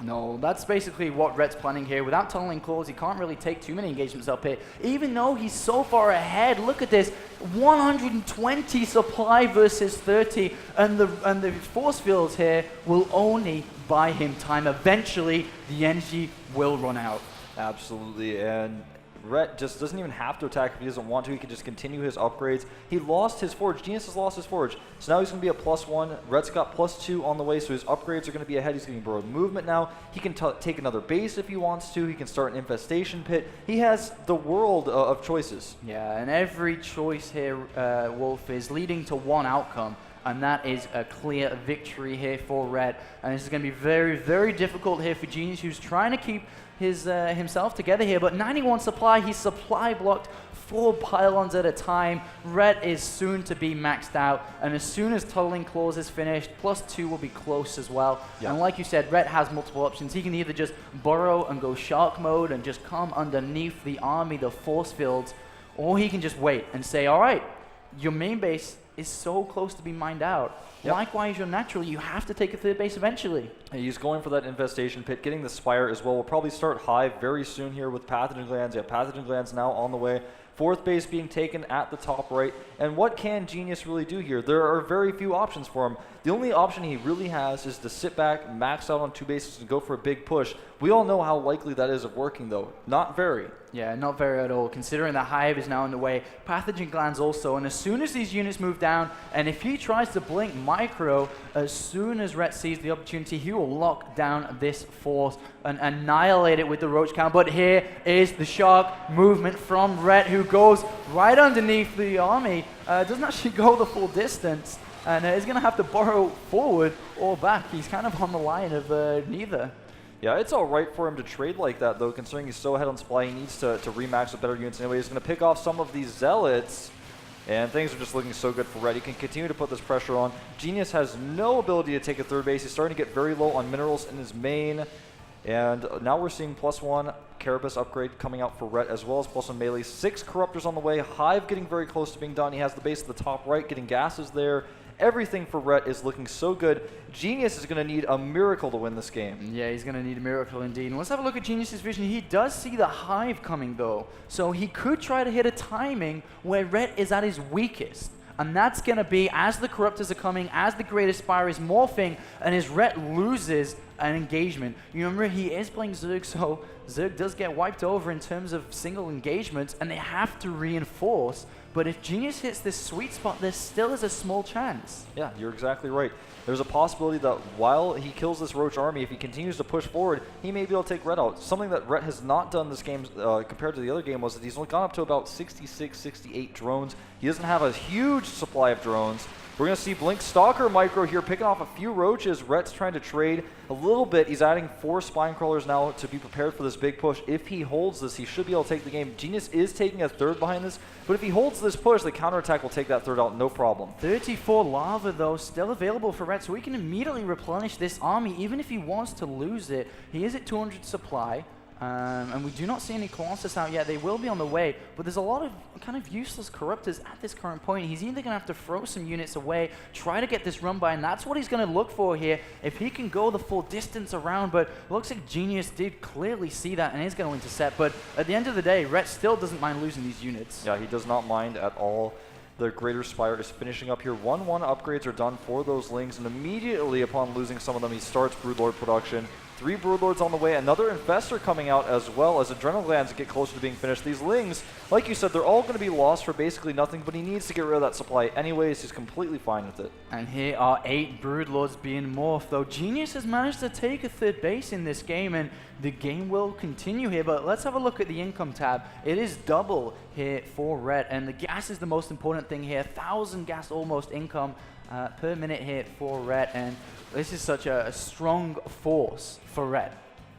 No, that's basically what Rhett's planning here. Without Tunneling Claws, he can't really take too many engagements up here. Even though he's so far ahead, look at this, 120 supply versus 30, and the force fields here will only buy him time. Eventually, the energy will run out. Absolutely, and Rhett just doesn't even have to attack if he doesn't want to. He can just continue his upgrades. He lost his forge. Genius has lost his forge. So now he's going to be a +1. Rhett's got +2 on the way, so his upgrades are going to be ahead. He's getting borrowed movement now. He can take another base if he wants to. He can start an infestation pit. He has the world of choices. Yeah, and every choice here, Wolf, is leading to one outcome. And that is a clear victory here for Rhett. And this is going to be very, very difficult here for Genius, who's trying to keep his himself together here. But 91 supply, he's supply blocked 4 pylons at a time. Rhett is soon to be maxed out. And as soon as Tunneling Claws is finished, +2 will be close as well. Yeah. And like you said, Rhett has multiple options. He can either just burrow and go shark mode and just come underneath the army, the force fields, or he can just wait and say, all right, your main base is so close to being mined out. Yep. Likewise, your natural, you have to take a third base eventually. And he's going for that infestation pit, getting the Spire as well. We'll probably start Hive very soon here with Pathogen Glands. Yeah, Pathogen Glands now on the way. Fourth base being taken at the top right. And what can Genius really do here? There are very few options for him. The only option he really has is to sit back, max out on 2 bases, and go for a big push. We all know how likely that is of working, though. Not very. Yeah, not very at all, considering the Hive is now in the way. Pathogen Glands also, and as soon as these units move down, and if he tries to blink Micro, as soon as Rhett sees the opportunity, he will lock down this force and annihilate it with the Roach Count. But here is the Shark movement from Rhett, who goes right underneath the army, doesn't actually go the full distance, and is going to have to burrow forward or back. He's kind of on the line of neither. Yeah, it's all right for him to trade like that, though, considering he's so ahead on supply. He needs to remax with better units anyway. He's going to pick off some of these Zealots, and things are just looking so good for Red. He can continue to put this pressure on. Genius has no ability to take a third base. He's starting to get very low on minerals in his main, and now we're seeing +1 Carapace upgrade coming out for Rhett, as well as +1 melee. 6 Corruptors on the way. Hive getting very close to being done. He has the base at the top right, getting gases there. Everything for Rhett is looking so good. Genius is going to need a miracle to win this game. Yeah, he's going to need a miracle indeed. And let's have a look at Genius's vision. He does see the Hive coming, though. So he could try to hit a timing where Rhett is at his weakest. And that's going to be as the Corruptors are coming, as the Great Aspire is morphing, and as Rhett loses an engagement. You remember, he is playing Zerg, so Zerg does get wiped over in terms of single engagements, and they have to reinforce. But if Genius hits this sweet spot, there still is a small chance. Yeah, you're exactly right. There's a possibility that while he kills this Roach army, if he continues to push forward, he may be able to take Rhett out. Something that Rhett has not done this game compared to the other game was that he's only gone up to about 66, 68 drones. He doesn't have a huge supply of drones. We're going to see Blink Stalker Micro here picking off a few Roaches. Rhett's trying to trade a little bit. He's adding 4 Spine Crawlers now to be prepared for this big push. If he holds this, he should be able to take the game. Genius is taking a third behind this, but if he holds this push, the counterattack will take that third out, no problem. 34 lava, though, still available for Rhett, so he can immediately replenish this army. Even if he wants to lose it, he is at 200 supply. And we do not see any Colossus out yet. They will be on the way, but there's a lot of kind of useless Corruptors at this current point. He's either going to have to throw some units away, try to get this run by, and that's what he's going to look for here. If he can go the full distance around, but looks like Genius did clearly see that and is going to intercept. But at the end of the day, Rhett still doesn't mind losing these units. Yeah, he does not mind at all. The Greater Spire is finishing up here. 1-1 upgrades are done for those Lings, and immediately upon losing some of them, he starts Broodlord production. 3 Broodlords on the way, another Infestor coming out as well as Adrenal Glands get closer to being finished. These Lings, like you said, they're all going to be lost for basically nothing, but he needs to get rid of that supply anyways. He's completely fine with it. And here are 8 Broodlords being morphed, though Genius has managed to take a third base in this game, and the game will continue here. But let's have a look at the income tab. It is double here for Rhett, and the gas is the most important thing here. 1,000 gas almost income per minute here for Rhett, and this is such a strong force for Rhett.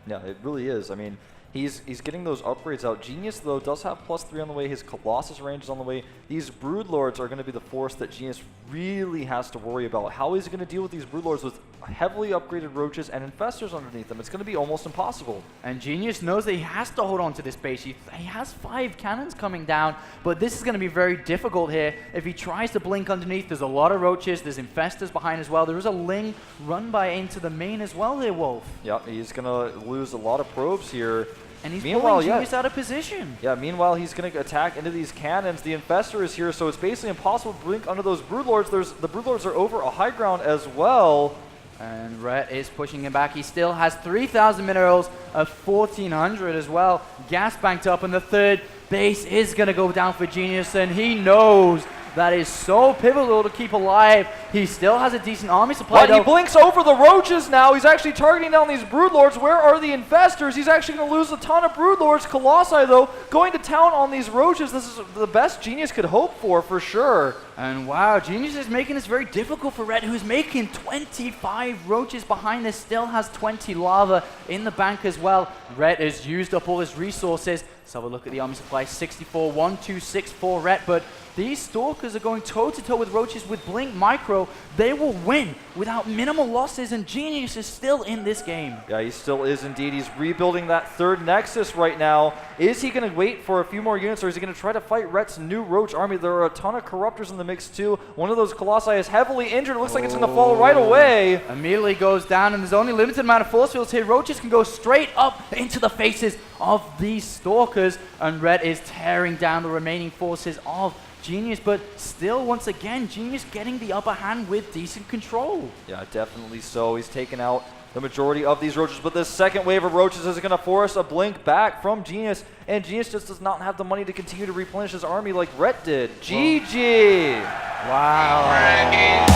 Yeah, it really is. I mean, he's getting those upgrades out. Genius, though, does have +3 on the way. His Colossus range is on the way. These Broodlords are going to be the force that Genius really has to worry about. How is he going to deal with these Broodlords with heavily upgraded Roaches and Infestors underneath them? It's going to be almost impossible. And Genius knows that he has to hold on to this base. He has 5 cannons coming down, but this is going to be very difficult here. If he tries to blink underneath, there's a lot of Roaches, there's Infestors behind as well. There is a Ling run by into the main as well there, Wolf. Yeah, he's going to lose a lot of probes here. And he's pulling Genius out of position. Yeah, meanwhile, he's going to attack into these cannons. The Infestor is here, so it's basically impossible to blink under those Broodlords. The Broodlords are over a high ground as well. And Rhett is pushing him back. He still has 3,000 minerals of 1,400 as well. Gas banked up, and the third base is going to go down for Genius, and he knows that is so pivotal to keep alive. He still has a decent army supply. But he blinks over the Roaches now. He's actually targeting down these Broodlords. Where are the Infestors? He's actually going to lose a ton of Broodlords. Colossi, though, going to town on these Roaches. This is the best Genius could hope for sure. And wow, Genius is making this very difficult for Rhett, who's making 25 Roaches behind this, still has 20 lava in the bank as well. Rhett has used up all his resources. Let's have a look at the army supply. 64, 1, 2, 6 for Rhett, but these Stalkers are going toe-to-toe with Roaches with Blink Micro. They will win without minimal losses, and Genius is still in this game. Yeah, he still is indeed. He's rebuilding that third Nexus right now. Is he going to wait for a few more units, or is he going to try to fight Rhett's new Roach army? There are a ton of Corruptors in the mix too. One of those Colossi is heavily injured. It looks like it's going to fall right away. Immediately goes down, and there's only limited amount of force fields here. Roaches can go straight up into the faces of these Stalkers, and Rhett is tearing down the remaining forces of Genius, but still, once again, Genius getting the upper hand with decent control. Yeah, definitely so. He's taken out the majority of these Roaches, but this second wave of Roaches is going to force a blink back from Genius, and Genius just does not have the money to continue to replenish his army like Rhett did. GG! Wow.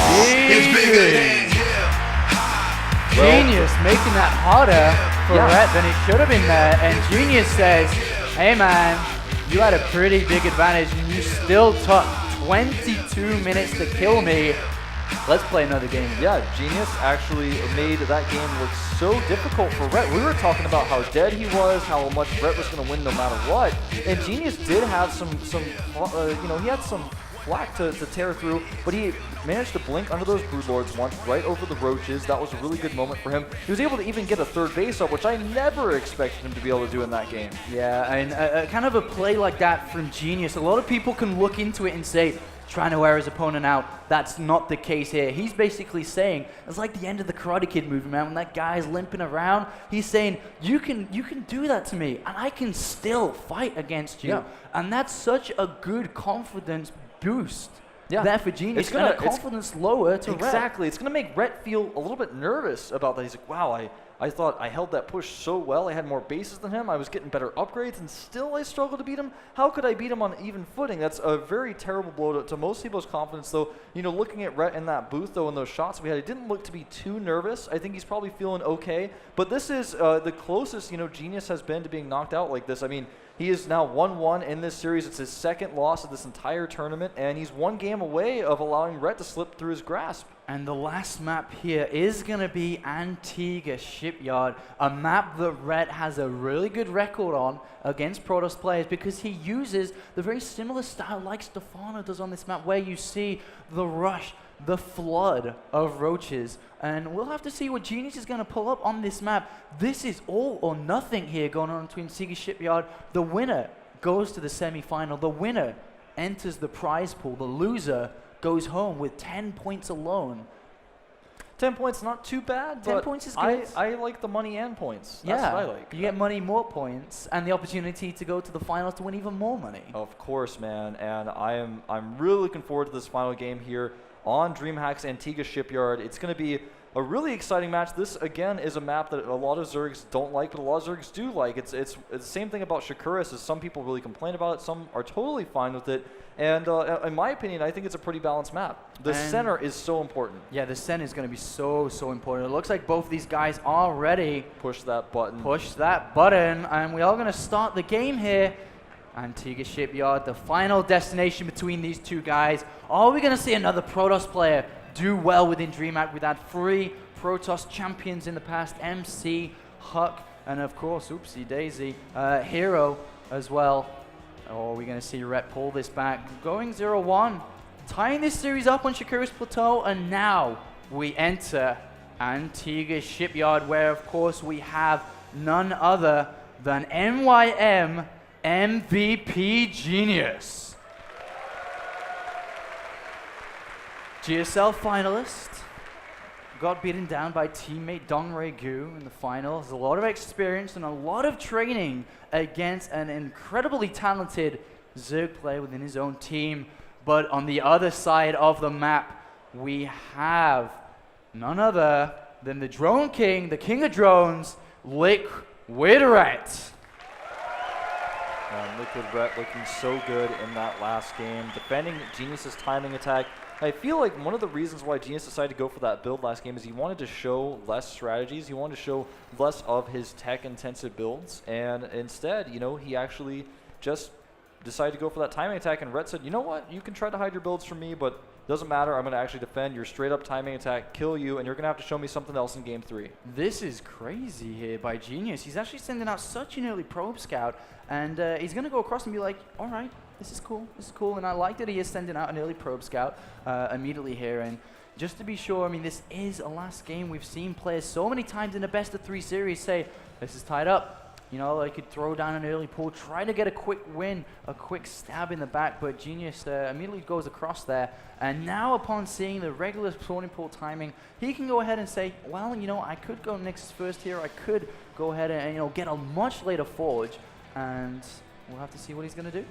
Genius making that harder for Rhett than it should have been there, and Genius says, hey man, you had a pretty big advantage and you still took 22 minutes to kill me. Let's play another game. Yeah, Genius actually made that game look so difficult for Rhett. We were talking about how dead he was, how much Rhett was going to win no matter what, and Genius did have some he had some flack to tear through, but he managed to blink under those Broodlords once right over the Roaches. That was a really good moment for him. He was able to even get a third base up, which I never expected him to be able to do in that game. Yeah, and kind of a play like that from Genius, a lot of people can look into it and say, trying to wear his opponent out. That's not the case here. He's basically saying, it's like the end of the Karate Kid movie, man, when that guy's limping around. He's saying, you can do that to me, and I can still fight against you. Yeah. And that's such a good confidence boost. Yeah. There for Genius, It's gonna- and a confidence lower to Rhett. Exactly. It's going to make Rhett feel a little bit nervous about that. He's like, wow, I thought I held that push so well. I had more bases than him. I was getting better upgrades, and still I struggled to beat him. How could I beat him on even footing? That's a very terrible blow to most people's confidence, though. You know, looking at Rhett in that booth, though, in those shots we had, he didn't look to be too nervous. I think he's probably feeling okay. But this is the closest, Genius has been to being knocked out like this. I mean, he is now 1-1 in this series. It's his second loss of this entire tournament, and he's one game away of allowing Rhett to slip through his grasp. And the last map here is going to be Antigua Shipyard, a map that Rhett has a really good record on against Protoss players because he uses the very similar style like Stefano does on this map, where you see the rush, the flood of Roaches. And we'll have to see what Genius is going to pull up on this map. This is all or nothing here going on between Antigua Shipyard. The winner goes to the semi-final. The winner enters the prize pool. The loser goes home with 10 points alone. 10 points, not too bad. 10 but points is good. I like the money and points. That's Yeah, what I like. you get money, more points, and the opportunity to go to the finals to win even more money. Of course, man. And I'm really looking forward to this final game here on DreamHack's Antigua Shipyard. It's going to be a really exciting match. This, again, is a map that a lot of Zergs don't like, but a lot of Zergs do like. It's the same thing about Shakuras, as some people really complain about it. Some are totally fine with it. And in my opinion, I think it's a pretty balanced map. The center is so important. Yeah, the center is going to be so important. It looks like both these guys are ready. Push that button. Push that button, and we are going to start the game here. Antigua Shipyard, the final destination between these two guys. Are we going to see another Protoss player do well within DreamHack? We've had 3 Protoss champions in the past, MC, Huck, and of course, oopsie daisy, Hero as well. Or are we going to see Rhett pull this back? Going 0-1, tying this series up on Shakura's Plateau, and now we enter Antigua Shipyard, where of course we have none other than NYM MVP Genius. GSL finalist, got beaten down by teammate Dong Rei Gu in the finals. A lot of experience and a lot of training against an incredibly talented Zerg player within his own team. But on the other side of the map, we have none other than the Drone King, the King of Drones, Liquid Rhett. Liquid Rhett looking so good in that last game, defending Genius's timing attack. I feel like one of the reasons why Genius decided to go for that build last game is he wanted to show less strategies. He wanted to show less of his tech-intensive builds, and instead, he actually just decided to go for that timing attack, and Rhett said, you know what, you can try to hide your builds from me, but doesn't matter, I'm going to actually defend your straight-up timing attack, kill you, and you're going to have to show me something else in Game 3. This is crazy here by Genius. He's actually sending out such an early probe scout, and he's going to go across and be like, all right, this is cool, and I like that he is sending out an early probe scout immediately here, and just to be sure, I mean, this is a last game. We've seen players so many times in a best-of-3 series say, this is tied up. You know, they could throw down an early pull, try to get a quick win, a quick stab in the back, but Genius immediately goes across there. And now upon seeing the regular spawning pool timing, he can go ahead and say, well, you know, I could go Nexus first here. I could go ahead and, you know, get a much later Forge, and we'll have to see what he's going to do.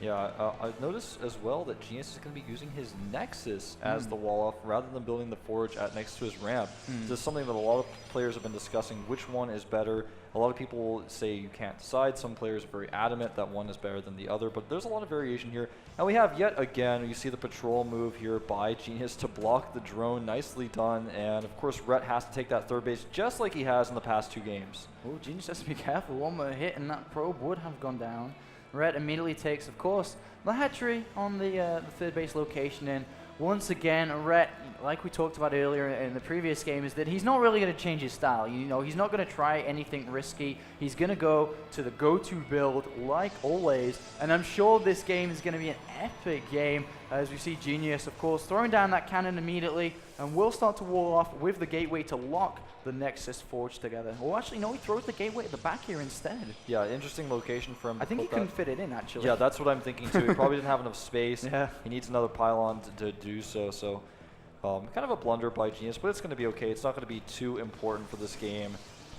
Yeah, I've noticed as well that Genius is going to be using his Nexus as the wall off rather than building the Forge next to his ramp. This is something that a lot of players have been discussing, which one is better. A lot of people say you can't decide. Some players are very adamant that one is better than the other, but there's a lot of variation here. And we have yet again, you see the patrol move here by Genius to block the drone. Nicely done. And of course, Rhett has to take that third base just like he has in the past 2 games. Oh, Genius has to be careful. One more hit and that probe would have gone down. Rhett immediately takes, of course, the hatchery on the third base location, and once again, Rhett, like we talked about earlier in the previous game, is that he's not really going to change his style. You know, he's not going to try anything risky. He's going to go to the go-to build like always, and I'm sure this game is going to be an epic game as we see Genius, of course, throwing down that cannon immediately, and will start to wall off with the gateway to lock the Nexus Forge together. Or actually, no, he throws the gateway at the back here instead. Yeah, interesting location for him. I think he couldn't fit it in, actually. Yeah, that's what I'm thinking too. He probably didn't have enough space. Yeah. He needs another pylon to do so. So kind of a blunder by Genius, but it's going to be okay. It's not going to be too important for this game.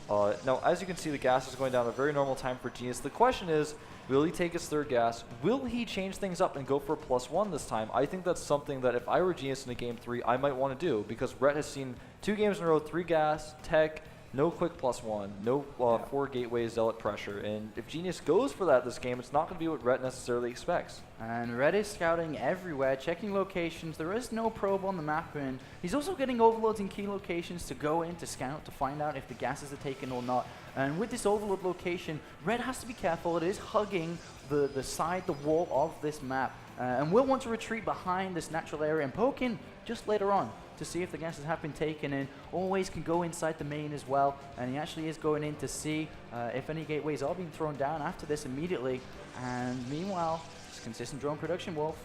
Now, as you can see, the gas is going down at a very normal time for Genius. The question is, will he take his third gas? Will he change things up and go for a +1 this time? I think that's something that if I were Genius in a game 3, I might want to do, because Rhett has seen 2 games in a row, 3 gas, tech, no quick +1, no 4 gateway zealot pressure. And if Genius goes for that this game, it's not going to be what Rhett necessarily expects. And Rhett is scouting everywhere, checking locations. There is no probe on the map, and he's also getting overloads in key locations to go in to scout to find out if the gases are taken or not. And with this overload location, Rhett has to be careful. It is hugging the side, the wall of this map, and will want to retreat behind this natural area and poke in just later on to see if the gases have been taken, and always can go inside the main as well. And he actually is going in to see if any gateways are being thrown down after this immediately. And meanwhile, just consistent drone production, Wolf.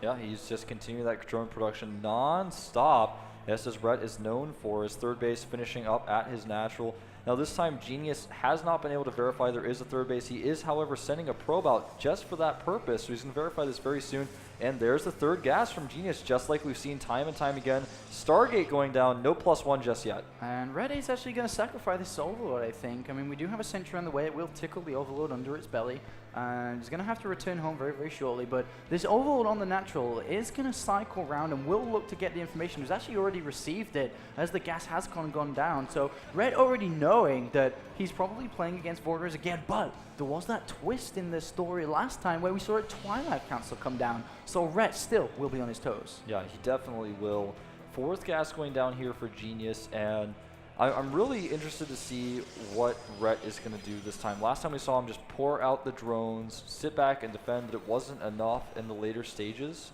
Yeah, he's just continuing that drone production non-stop. Just as Rhett is known for his third base finishing up at his natural. Now this time Genius has not been able to verify there is a third base. He is, however, sending a probe out just for that purpose, so he's going to verify this very soon. And there's the third gas from Genius, just like we've seen time and time again. Stargate going down, no +1 just yet. And Red is actually going to sacrifice this Overload, I think. I mean, we do have a sentry on the way. It will tickle the Overload under its belly. And he's going to have to return home very, very shortly. But this Overload on the natural is going to cycle around and will look to get the information. He's actually already received it as the gas has gone down. So Red already knowing that he's probably playing against Voiders again. But there was that twist in the story last time where we saw a Twilight Council come down. So Red still will be on his toes. Yeah, he definitely will. Fourth gas going down here for Genius, and I'm really interested to see what Rhett is going to do this time. Last time we saw him just pour out the drones, sit back and defend, but it wasn't enough in the later stages.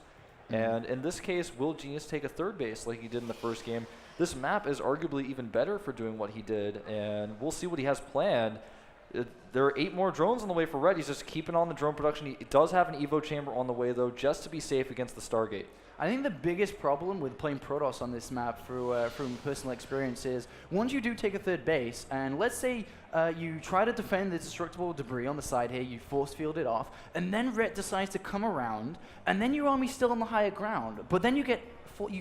And in this case, will Genius take a third base like he did in the first game? This map is arguably even better for doing what he did, and we'll see what he has planned. There are 8 more drones on the way for Rhett. He's just keeping on the drone production. He does have an Evo chamber on the way, though, just to be safe against the Stargate. I think the biggest problem with playing Protoss on this map from personal experience is once you do take a third base, and let's say you try to defend the destructible debris on the side here, you force field it off, and then Rhett decides to come around, and then your army's still on the higher ground, but then you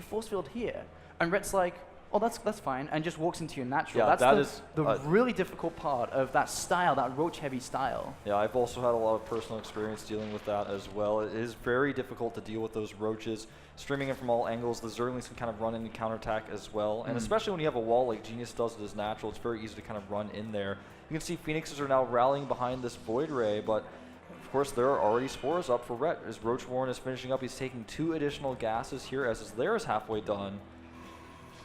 force field here, and Rhett's like, oh, that's fine, and just walks into your natural. Yeah, that's the really difficult part of that style, that roach-heavy style. Yeah, I've also had a lot of personal experience dealing with that as well. It is very difficult to deal with those roaches, streaming in from all angles. The Zerglings can kind of run in and counterattack as well, and especially when you have a wall like Genius does with his natural, it's very easy to kind of run in there. You can see Phoenixes are now rallying behind this Void Ray, but of course there are already spores up for Rhett. As Roach Warren is finishing up, he's taking 2 additional gases here as his lair is halfway done.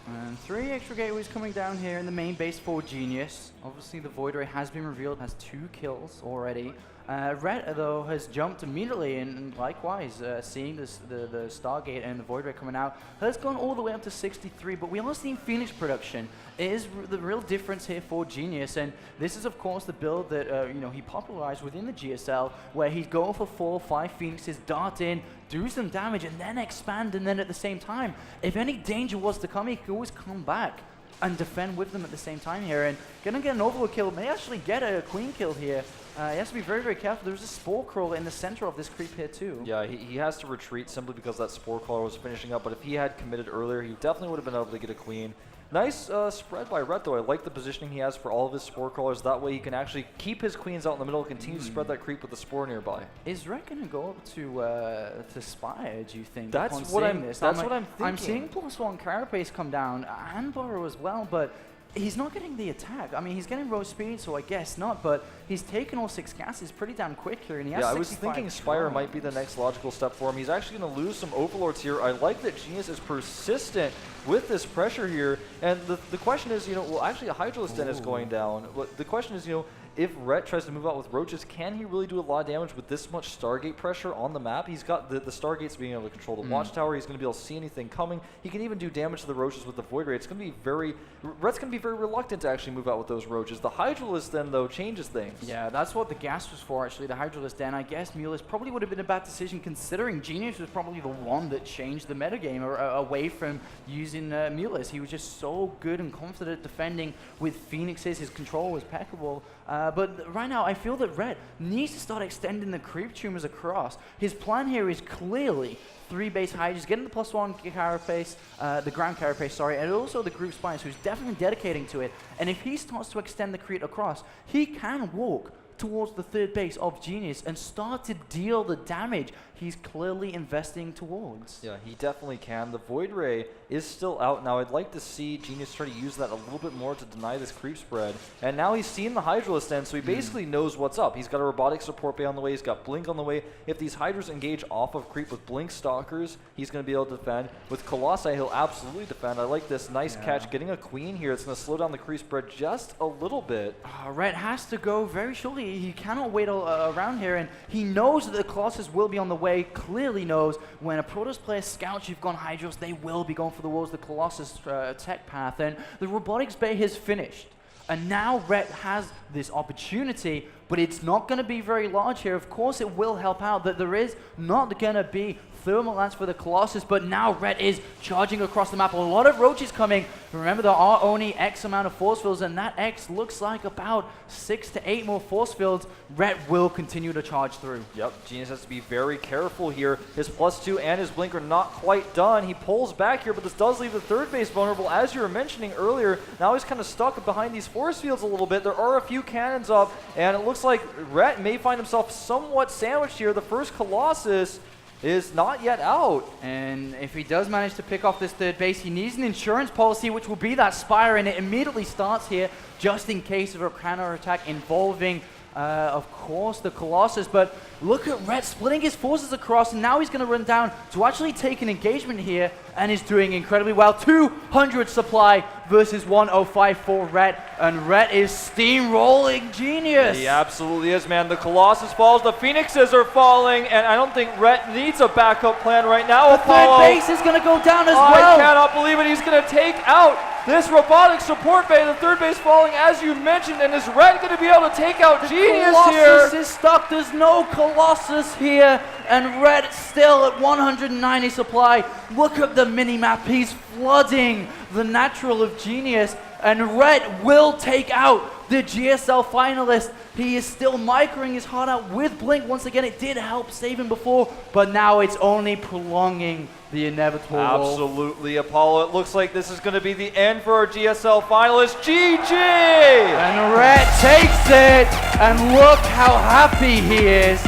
And 3 extra gateways coming down here in the main base for Genius. Obviously the Void Ray has been revealed, has 2 kills already. Ret, though, has jumped immediately, and likewise, seeing this, the Stargate and the Void Ray coming out, has gone all the way up to 63, but we are seeing Phoenix production. It is the real difference here for Genius, and this is, of course, the build that he popularized within the GSL, where he'd go for 4 or 5 Phoenixes, dart in, do some damage, and then expand, and then at the same time, if any danger was to come, he could always come back and defend with them at the same time here, and gonna get an Overlord kill, may actually get a Queen kill here. He has to be very, very careful. There's a Spore Crawler in the center of this creep here too. Yeah, he has to retreat simply because that Spore Crawler was finishing up, but if he had committed earlier, he definitely would have been able to get a Queen. Nice spread by Ret, though. I like the positioning he has for all of his Spore Crawlers. That way he can actually keep his Queens out in the middle, continue to spread that creep with the Spore nearby. Is Ret going to go up to Spire, do you think? That's what I'm thinking. I'm seeing +1 Carapace come down, and Burrow as well, but he's not getting the attack. I mean, he's getting Road Speed, so I guess not, but he's taken all 6 gases pretty damn quick here, and he has 65 I was thinking Spire charge. might be the next logical step for him. He's actually going to lose some Overlords here. I like that Genius is persistent with this pressure here, and the question is, well, actually a Hydralisk Den is going down, but the question is, if Ret tries to move out with Roaches, can he really do a lot of damage with this much Stargate pressure on the map? He's got the Stargates being able to control the Watchtower. He's going to be able to see anything coming. He can even do damage to the Roaches with the Void Ray. It's going to be Ret's going to be very reluctant to actually move out with those Roaches. The Hydralisk then, though, changes things. Yeah, that's what the gas was for, actually, the Hydralisk Den. I guess Mulus probably would have been a bad decision, considering Genius was probably the one that changed the metagame away from using Mulus. He was just so good and confident defending with Phoenixes. His control was impeccable. But right now, I feel that Ret needs to start extending the creep tumors across. His plan here is clearly 3 base Hydras, getting the +1 Carapace, the Ground Carapace, sorry, and also the Group Spines, who's definitely dedicating to it. And if he starts to extend the creep across, he can walk towards the 3rd base of Genius and start to deal the damage he's clearly investing towards. Yeah, he definitely can. The Void Ray is still out now. I'd like to see Genius try to use that a little bit more to deny this creep spread. And now he's seen the Hydralisk Den, so he basically knows what's up. He's got a Robotic Support Bay on the way. He's got Blink on the way. If these Hydras engage off of creep with Blink Stalkers, he's going to be able to defend. With Colossi, he'll absolutely defend. I like this nice catch. Getting a Queen here, it's going to slow down the creep spread just a little bit. Ret has to go very shortly. He cannot wait around here, and he knows that the Colossus will be on the way. Clearly knows when a Protoss player scouts you've gone Hydros, they will be going for the walls, the Colossus tech path, and the Robotics Bay has finished. And now Ret has this opportunity, but it's not going to be very large here. Of course, it will help out that there is not going to be Thermal Lance for the Colossus, but now Ret is charging across the map. A lot of Roaches coming. Remember, there are only X amount of force fields, and that X looks like about 6 to 8 more force fields. Ret will continue to charge through. Yep, Genius has to be very careful here. His +2 and his Blink are not quite done. He pulls back here, but this does leave the 3rd base vulnerable. As you were mentioning earlier, now he's kind of stuck behind these force fields a little bit. There are a few cannons up, and it looks like Ret may find himself somewhat sandwiched here. The first Colossus is not yet out. And if he does manage to pick off this 3rd base, he needs an insurance policy, which will be that Spire, and it immediately starts here just in case of a counter attack involving, of course, the Colossus. But look at Ret splitting his forces across, and now he's going to run down to actually take an engagement here, and is doing incredibly well. 200 supply versus 105 for Ret, and Ret is steamrolling Genius. He absolutely is, man. The Colossus falls, the Phoenixes are falling, and I don't think Ret needs a backup plan right now. The 3rd base is going to go down as well. I cannot believe it. He's going to take out this Robotic Support Bay. The 3rd base falling, as you mentioned, and is Ret going to be able to take out Genius here? Colossus is stuck. There's no Colossus here, and Ret still at 190 supply. Look at the mini-map. He's flooding the natural of Genius, and Ret will take out the GSL finalist. He is still microing his heart out with Blink. Once again, it did help save him before, but now it's only prolonging the inevitable. Absolutely, Apollo. It looks like this is going to be the end for our GSL finalist. GG! And Ret takes it, and look how happy he is.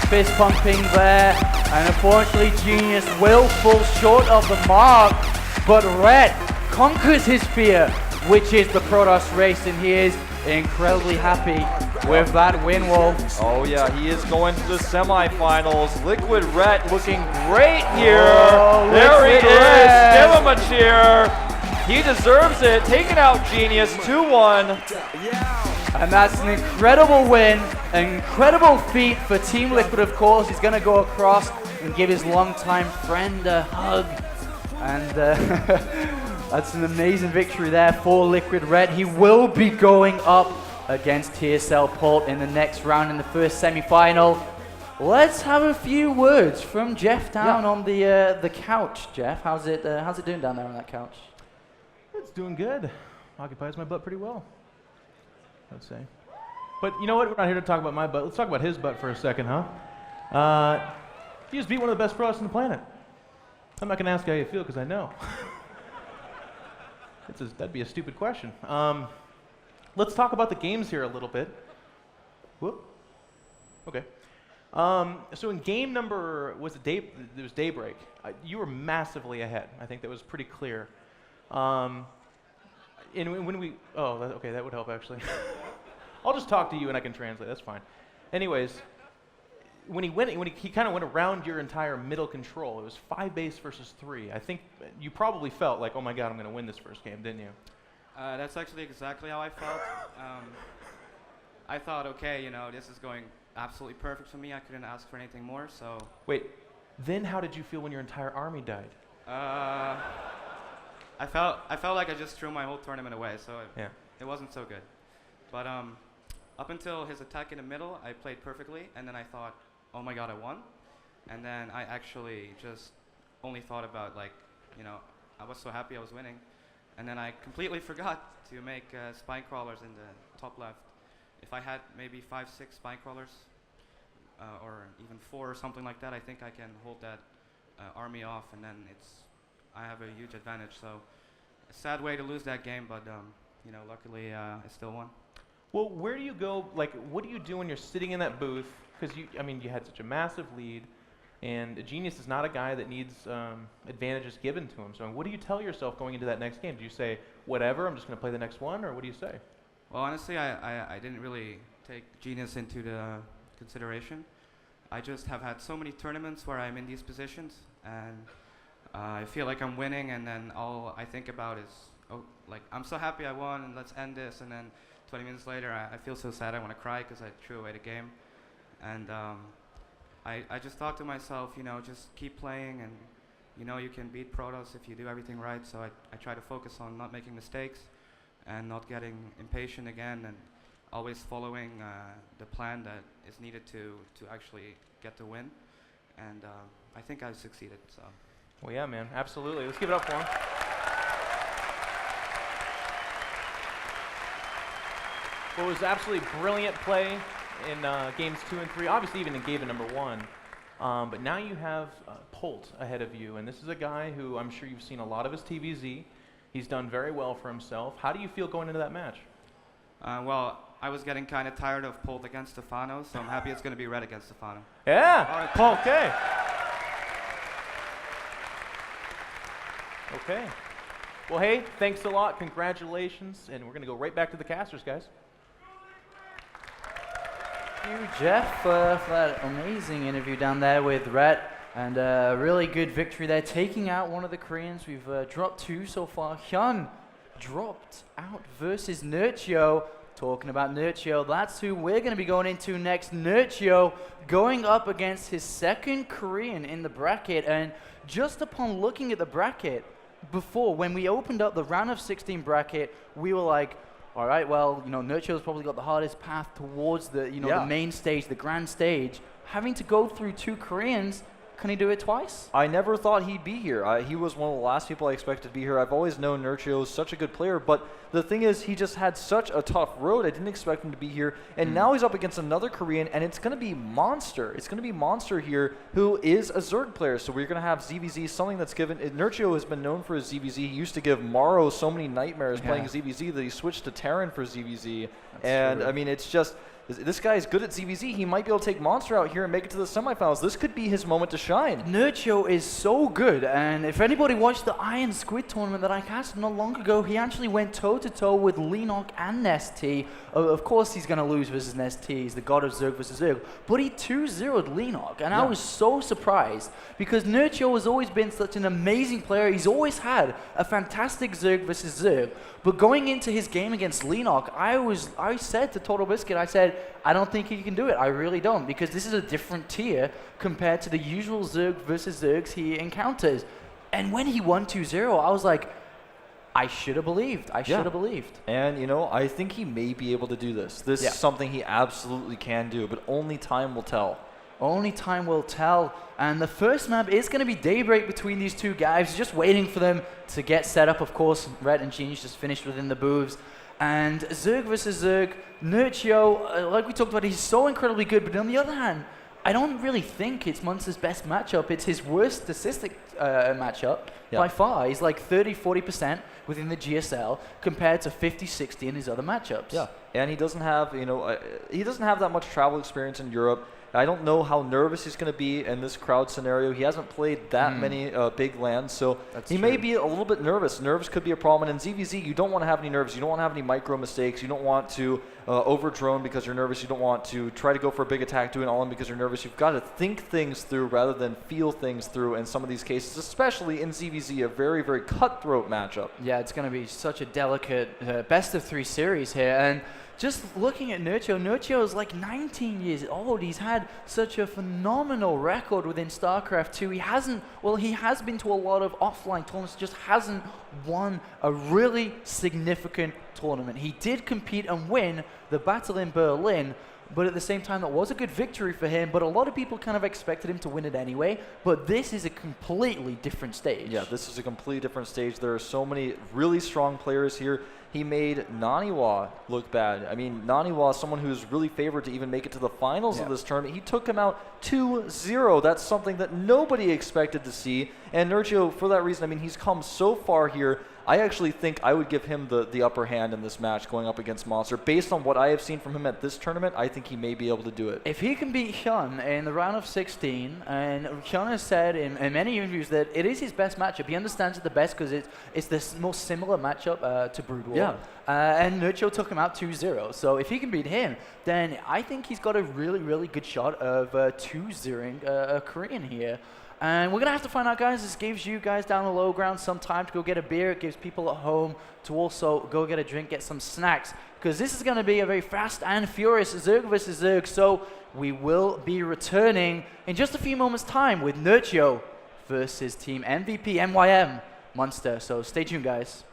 Fist pumping there, and unfortunately Genius will fall short of the mark, but Ret conquers his fear, which is the Protoss race, and he is incredibly happy with that win, Wolf. Oh yeah, he is going to the semifinals. Liquid Ret looking great here. Oh, there he Liquid is. Ret. Give him a cheer. He deserves it. Taking out Genius 2-1. Yeah. And that's an incredible win, an incredible feat for Team Liquid, of course. He's going to go across and give his longtime friend a hug. And that's an amazing victory there for Liquid Red. He will be going up against TSL Pult in the next round in the first semi-final. Let's have a few words from Jeff down on the couch. Jeff, how's it doing down there on that couch? It's doing good. Occupies my butt pretty well, I'd say. But you know what? We're not here to talk about my butt. Let's talk about his butt for a second, huh? He just beat one of the best pros on the planet. I'm not going to ask how you feel because I know. That'd be a stupid question. Let's talk about the games here a little bit. Whoop. Okay. So in game number, it was Daybreak. You were massively ahead. I think that was pretty clear. Okay, that would help actually. I'll just talk to you and I can translate. That's fine. Anyways, when he kind of went around your entire middle control, it was 5 base versus 3. I think you probably felt like, oh my god, I'm going to win this first game, didn't you? That's actually exactly how I felt. I thought, okay, this is going absolutely perfect for me. I couldn't ask for anything more. So wait, then how did you feel when your entire army died? I felt like I just threw my whole tournament away. So it wasn't so good. But up until his attack in the middle, I played perfectly, and then I thought, oh my god, I won. And then I actually just only thought about I was so happy I was winning. And then I completely forgot to make spine crawlers in the top left. If I had maybe 5, 6 spine crawlers, or even 4 or something like that, I think I can hold that army off, and then I have a huge advantage. So a sad way to lose that game, but luckily I still won. Well, where do you go? Like, what do you do when you're sitting in that booth? Because you had such a massive lead, and a Genius is not a guy that needs advantages given to him. So what do you tell yourself going into that next game? Do you say, whatever, I'm just going to play the next one, or what do you say? Well, honestly, I didn't really take Genius into the consideration. I just have had so many tournaments where I'm in these positions, and I feel like I'm winning, and then all I think about is, I'm so happy I won, and let's end this, and then 20 minutes later, I feel so sad I want to cry because I threw away the game. And I just thought to myself, just keep playing, and you can beat Protoss if you do everything right. So I try to focus on not making mistakes and not getting impatient again, and always following the plan that is needed to actually get the win. And I think I succeeded. So. Well, yeah, man, absolutely. Let's give it up for him. Well, it was absolutely brilliant play in games 2 and 3, obviously even in game number 1. But now you have Pult ahead of you, and this is a guy who I'm sure you've seen a lot of his TVZ. He's done very well for himself. How do you feel going into that match? Well, I was getting kind of tired of Pult against Stefano, so I'm happy it's going to be Red against Stefano. Yeah. All right, Pult. Okay. Okay. Well, hey, thanks a lot. Congratulations, and we're going to go right back to the casters, guys. Thank you, Jeff, for that amazing interview down there with Rhett, and a really good victory there, taking out one of the Koreans. We've dropped 2 so far. Hyun dropped out versus Nurchio. Talking about Nurchio, that's who we're going to be going into next. Nurchio going up against his second Korean in the bracket, and just upon looking at the bracket before, when we opened up the round of 16 bracket, we were like, all right, well, Nurchio's probably got the hardest path towards the, the main stage, the grand stage. Having to go through 2 Koreans, can he do it twice? I never thought he'd be here. He was one of the last people I expected to be here. I've always known Nurchio is such a good player, but the thing is, he just had such a tough road. I didn't expect him to be here, and now he's up against another Korean, and it's going to be Monster. It's going to be Monster here, who is a Zerg player, so we're going to have ZVZ, something that's given... Nurchio has been known for his ZVZ. He used to give Morrow so many nightmares playing ZVZ that he switched to Terran for ZVZ. That's true. I mean, it's just... this guy is good at ZVZ. He might be able to take Monster out here and make it to the semifinals. This could be his moment to shine. Nurcho is so good, and if anybody watched the Iron Squid tournament that I cast not long ago, he actually went toe-to-toe with Lenok and Nest-T. Of course he's going to lose versus Nest-T. He's the god of Zerg versus Zerg. But he 2-0'd Lenok, and I was so surprised because Nurcho has always been such an amazing player. He's always had a fantastic Zerg versus Zerg. But going into his game against Lenok, I said to Total Biscuit, I said, I don't think he can do it. I really don't, because this is a different tier compared to the usual Zerg versus Zergs he encounters. And when he won 2-0, I was like, I should have believed. I should have believed. And, you know, I think he may be able to do this. This is something he absolutely can do, but only time will tell. Only time will tell. And the first map is going to be Daybreak between these two guys, just waiting for them to get set up. Of course, Red and Genius just finished within the booths. And Zerg versus Zerg, Nurcho, like we talked about, he's so incredibly good. But on the other hand, I don't really think it's Munster's best matchup. It's his worst statistic matchup by far. He's like 30-40% within the GSL compared to 50-60 in his other matchups. Yeah, and he doesn't have, you know, he doesn't have that much travel experience in Europe. I don't know how nervous he's going to be in this crowd scenario. He hasn't played that many big lands, so he may be a little bit nervous. Nerves could be a problem. And in ZVZ, you don't want to have any nerves. You don't want to have any micro mistakes. You don't want to over-drone because you're nervous. You don't want to try to go for a big attack, do an all-in because you're nervous. You've got to think things through rather than feel things through in some of these cases, especially in ZVZ, a very, very cutthroat matchup. Yeah, it's going to be such a delicate best-of-3 series here. And just looking at Nurcho is like 19 years old. He's had such a phenomenal record within StarCraft 2. He has been to a lot of offline tournaments, just hasn't won a really significant tournament. He did compete and win the battle in Berlin, but at the same time, that was a good victory for him, but a lot of people kind of expected him to win it anyway, but this is a completely different stage. Yeah, this is a completely different stage. There are so many really strong players here. He made Naniwa look bad. I mean, Naniwa is someone who's really favored to even make it to the finals of this tournament. He took him out 2-0. That's something that nobody expected to see. And Nurcho, for that reason, I mean, he's come so far here. I actually think I would give him the upper hand in this match going up against Monster. Based on what I have seen from him at this tournament, I think he may be able to do it. If he can beat Hyun in the round of 16, and Hyun has said in many interviews that it is his best matchup. He understands it the best because it's the most similar matchup to Brood War. Yeah. And Nurcho took him out 2-0. So if he can beat him, then I think he's got a really, really good shot of 2-0ing a Korean here. And we're going to have to find out, guys. This gives you guys down the low ground some time to go get a beer. It gives people at home to also go get a drink, get some snacks. Because this is going to be a very fast and furious Zerg versus Zerg. So we will be returning in just a few moments' time with Nurcho versus Team MVP MYM Monster. So stay tuned, guys.